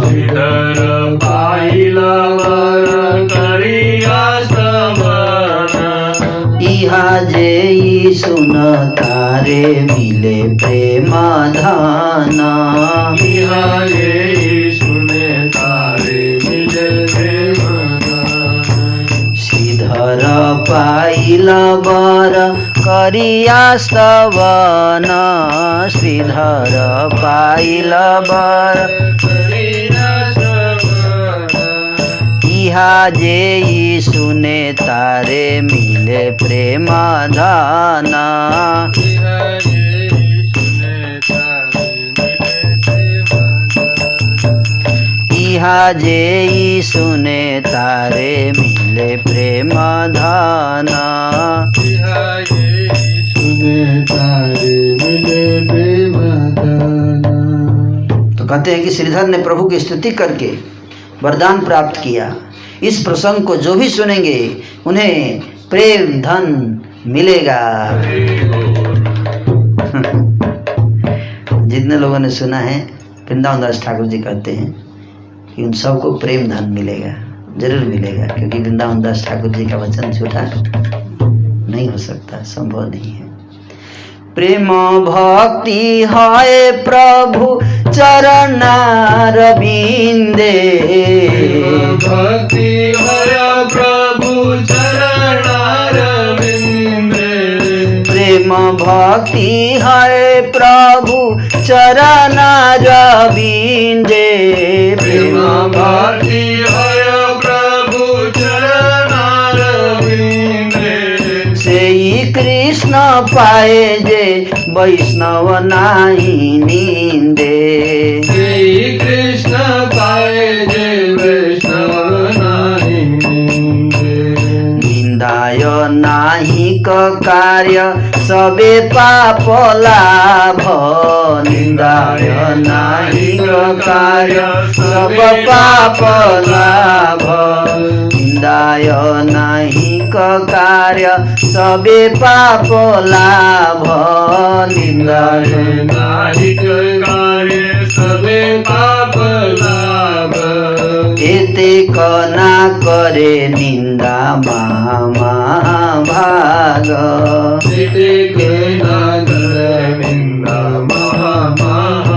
श्रीधर पाइल बर करिया स्तव। इहा जे सुन तारे मिले प्रेम धान। इहा जे सुने तारे मिले प्रेम धान। श्रीधर पाइल बर करिया स्तवन। श्रीधर पाइल बर करिया स्तवन। इहा जे सुने तारे मिले प्रेम धान। इहा जे सुने तारे मिले प्रेम धान। इहा जे सुने तारे मिले प्रेम धान। इहा जे सुने तारे मिले प्रेम धान। तो कहते हैं कि श्रीधर ने प्रभु की स्तुति करके वरदान प्राप्त किया। इस प्रसंग को जो भी सुनेंगे उन्हें प्रेम धन मिलेगा। जितने लोगों ने सुना है, वृंदावन दास ठाकुर जी कहते हैं कि उन सबको प्रेम धन मिलेगा, जरूर मिलेगा, क्योंकि वृंदावन दास ठाकुर जी का वचन झूठा नहीं हो सकता, संभव नहीं है। प्रेम भक्ति है प्रभु चरणार बिंदे। भक्ति है प्रभु चरणार बिंदे। प्रेम भक्ति है प्रभु चरणार बिंदे। प्रेम भक्ति है प्रभु चरणार बिंदे। सेई कृष्ण पाए जे वैष्णव नाही निंदे। श्री कृष्ण पाए जे वैष्णव नाही निंदे। निंदाय नाही क कार्य सबे पाप लाभ। निंदाय नाही क कार्य सब पाप लाभ। निंदाय नाही क कार्य सबे पाप लाभ। निंदाय नाहि कार्य सबे पाप लाभ। एते कना करे निंदा महाभाग। एते कना करे निंदा महाभाग।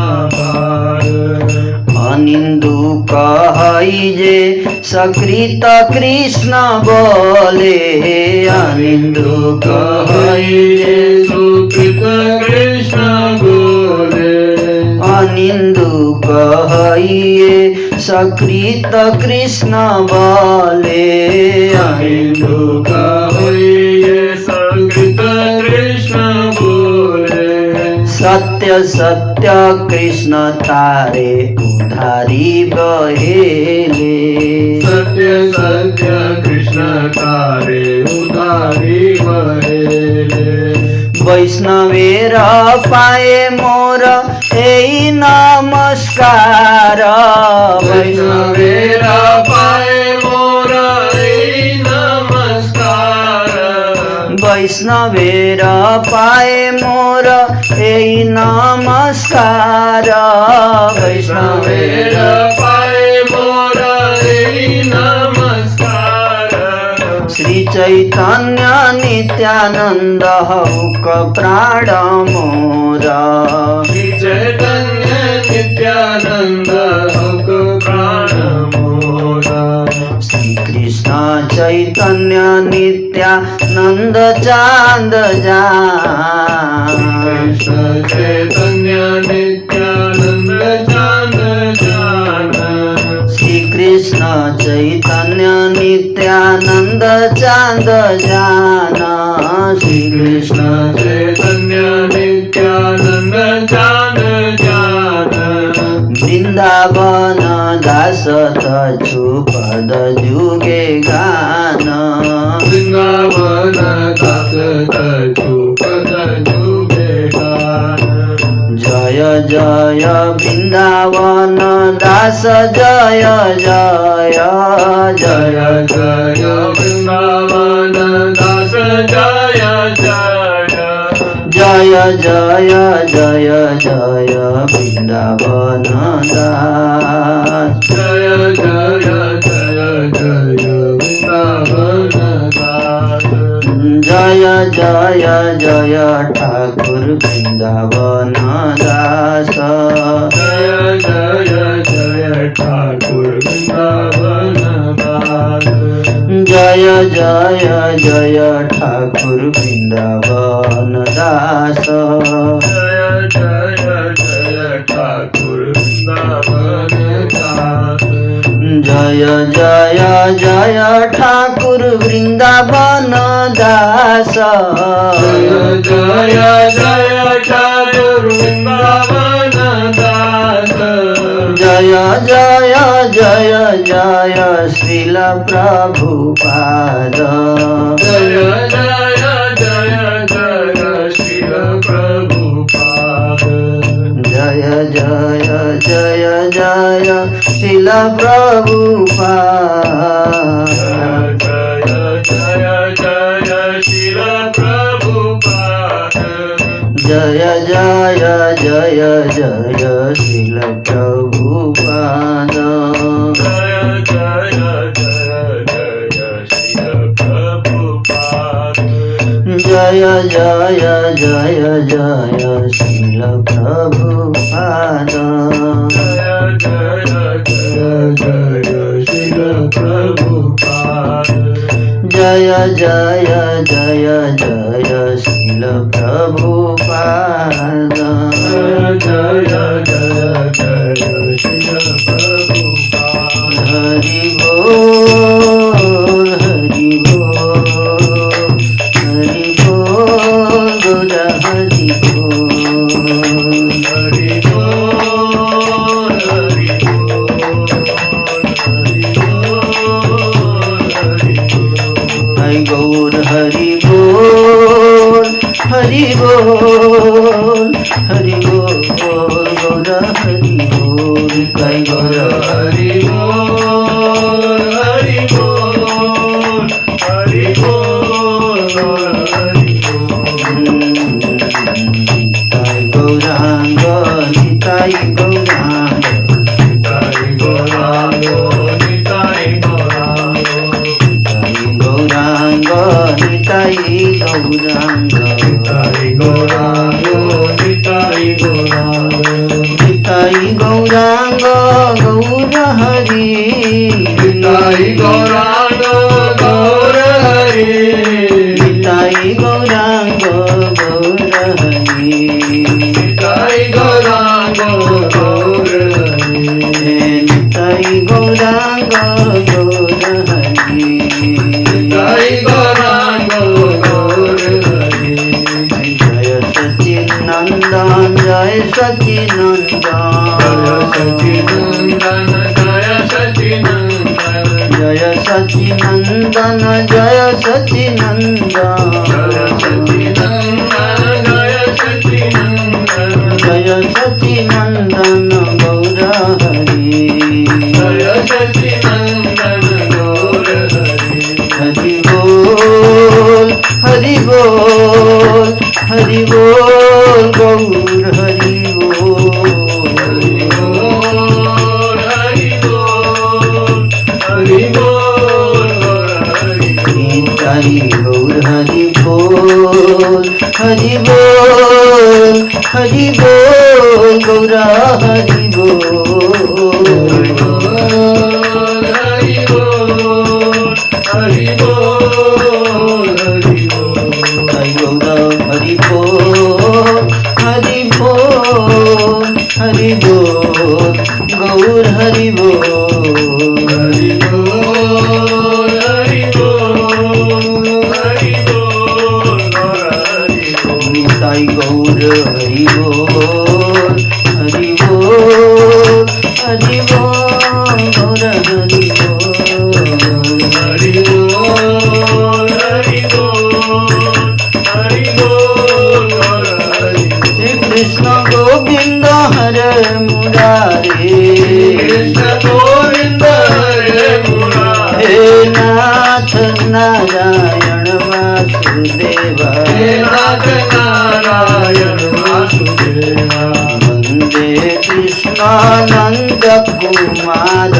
अनिंदु कहई जे सकृत कृष्ण बोले। अनिंदु कहई जे सुकृत कृष्ण बोले। अनिंदु कहई सकृत कृष्ण बोले। अनिंदु कहई सकृत कृष्ण बोले। सत्य सत्य कृष्ण तारे उधारी बहेले। सत्य सत्य कृष्ण तारे उधारी वैष्णवेर पाए मोर एई नमस्कार वैष्णवेर पाए मोर एई नमस्कार वैष्णवेर पाए मोर एई नमस्कार वैष्णवेर पाए मोर एई नमस्कार श्री चैतन्य नित्यानंद हौक प्राण मोरा श्री चैतन्य नित्यानंद हौक प्राण मोरा श्री कृष्ण चैतन्य नित्यानंद चांद जान कृष्ण चैतन्य नित्यानंद चांद जान श्री कृष्ण चैतन्य नित्यानंद चांद जान श्री कृष्ण चैतन्य नित्यानंद चांद जान वृंदावन दास तु पद जुगे गान वृंदावन दास तु पद जुगे गान जय जय वृंदावन दास जय जय जय जय वृंदावन दास जय जय जय जय जय जय वृंदावन दास जय जय जय जय वृंदावन दास जय जय जय ठाकुर वृंदावन दास जय जय जय ठाकुर वृंदावन दास जय जय जय ठाकुर वृंदावन दास जय जय जय ठाकुर वृंदावन दास जय जय जय ठाकुर वृंदावन दास जय जय जय ठाकुर वृंदावन दास जय जय जय जय श्रील प्रभुपाद जय जय जय जय श्रील प्रभुपाद जय जय जय जय श्रील प्रभुपाद जय जय जय श्रील प्रभुपाद जय जय जय जय श्रील प्रभुपाद जय जय जय जय श्रील प्रभुपाद जय जय जय जय श्रील प्रभुपाद जय जय जय जय श्रील प्रभुपाद जय जय जय जय श्रील प्रभुपाद जय जय जय श्रील प्रभुपाद हरि बोल हरि बोल हरि बोल गौर हरि बोल हरि बोल हरि बोल हरि बोल हरि बोल हरि गौर हरि बोल हरि बोल हरि बोल गौर हरि बोल हरि गौर हरि बोल हरि बोल हरि बोल हरि बोल निताई गौरांग निताई गौरांग निताई गौरांग निताई गौरांग निताई गौरांग निताई गौरांग निताई गौरांग निताई गौरांग गौर हरि निताई गौरांग गौर हरि निताई गौरांग गौर हरि निताई गौरांग गौर हरि निताई गौरांग गौर हरि निताई गौरांग गौर हरि जय सच्चिदानंद जय सच्चिदानंद जय सच्चिनंदन जय सच्चिनंदन जय सच्चिनंदन जय सच्चिनंदन जय सच्चिनंदन हरि बोल गौर हरि बोल निताई गौर हरि बोल हरि बोल हरि बोल गौरा हरि बोल निताई गौरा हरि बोल हरि बोल हरि बोल गौर हरि बोल निताई गौर हरि बोल हरि बोल हरि बोल गौर हरि बोल श्री कृष्ण गोविंद हरे मुरारी हे नाथ नारायण वासुदेवा वंदे कृष्णानंद कुमार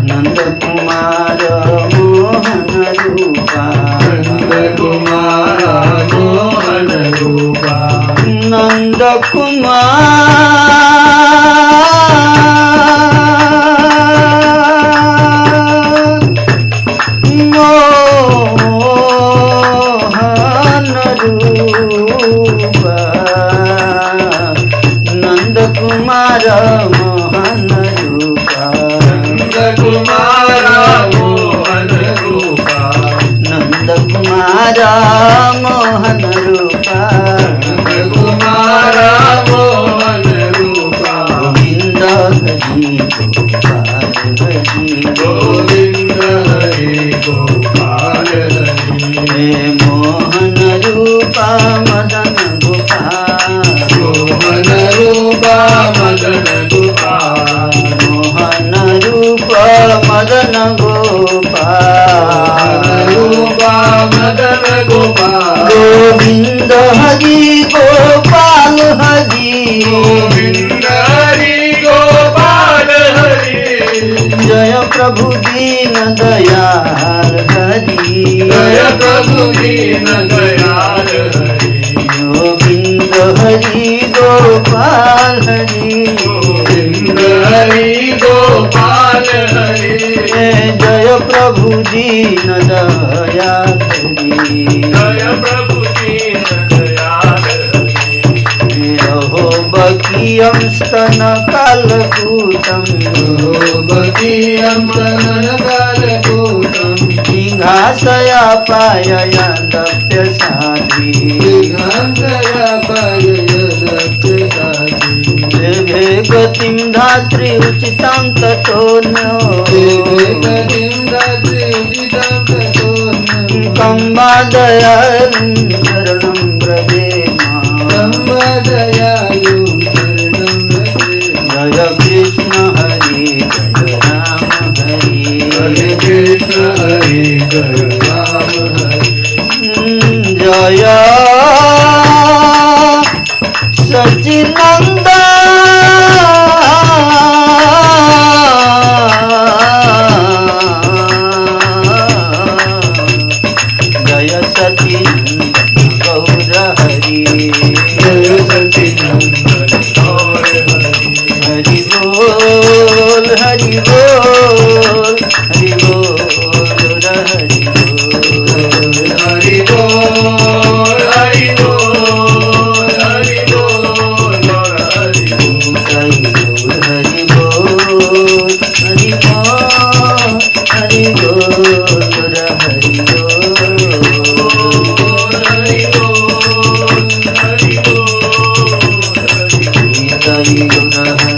नंद कुमार मोहन रूपा नंद कुमार मोहन रूपा नंद कुमार मोहन रूपा नंद कुमार मोहन रूपा गोविंद हरि गोपाल हे मोहन रूपा मदन गोपाल मोहन रूपा मदन गोपाल गोविंद हरि गोपाल हरि जय प्रभु दीन दयाल हरि गोविंद हरि गोपाल हरि जय प्रभु दीन दयाल हरि अहो बकीयं स्तन कालकूटं जिघासया पाययदप्यसाधि देवे गतिं धात्री उचितं ततोऽन्यो कम्बा दयालुं शरणं व्रजेम जय कृष्ण हरि जय राम हरि जय सच्चिदानंद जय सच्चिदानंद गौर हरि हरि बोल हरि बोल हरि बोल हरि हरि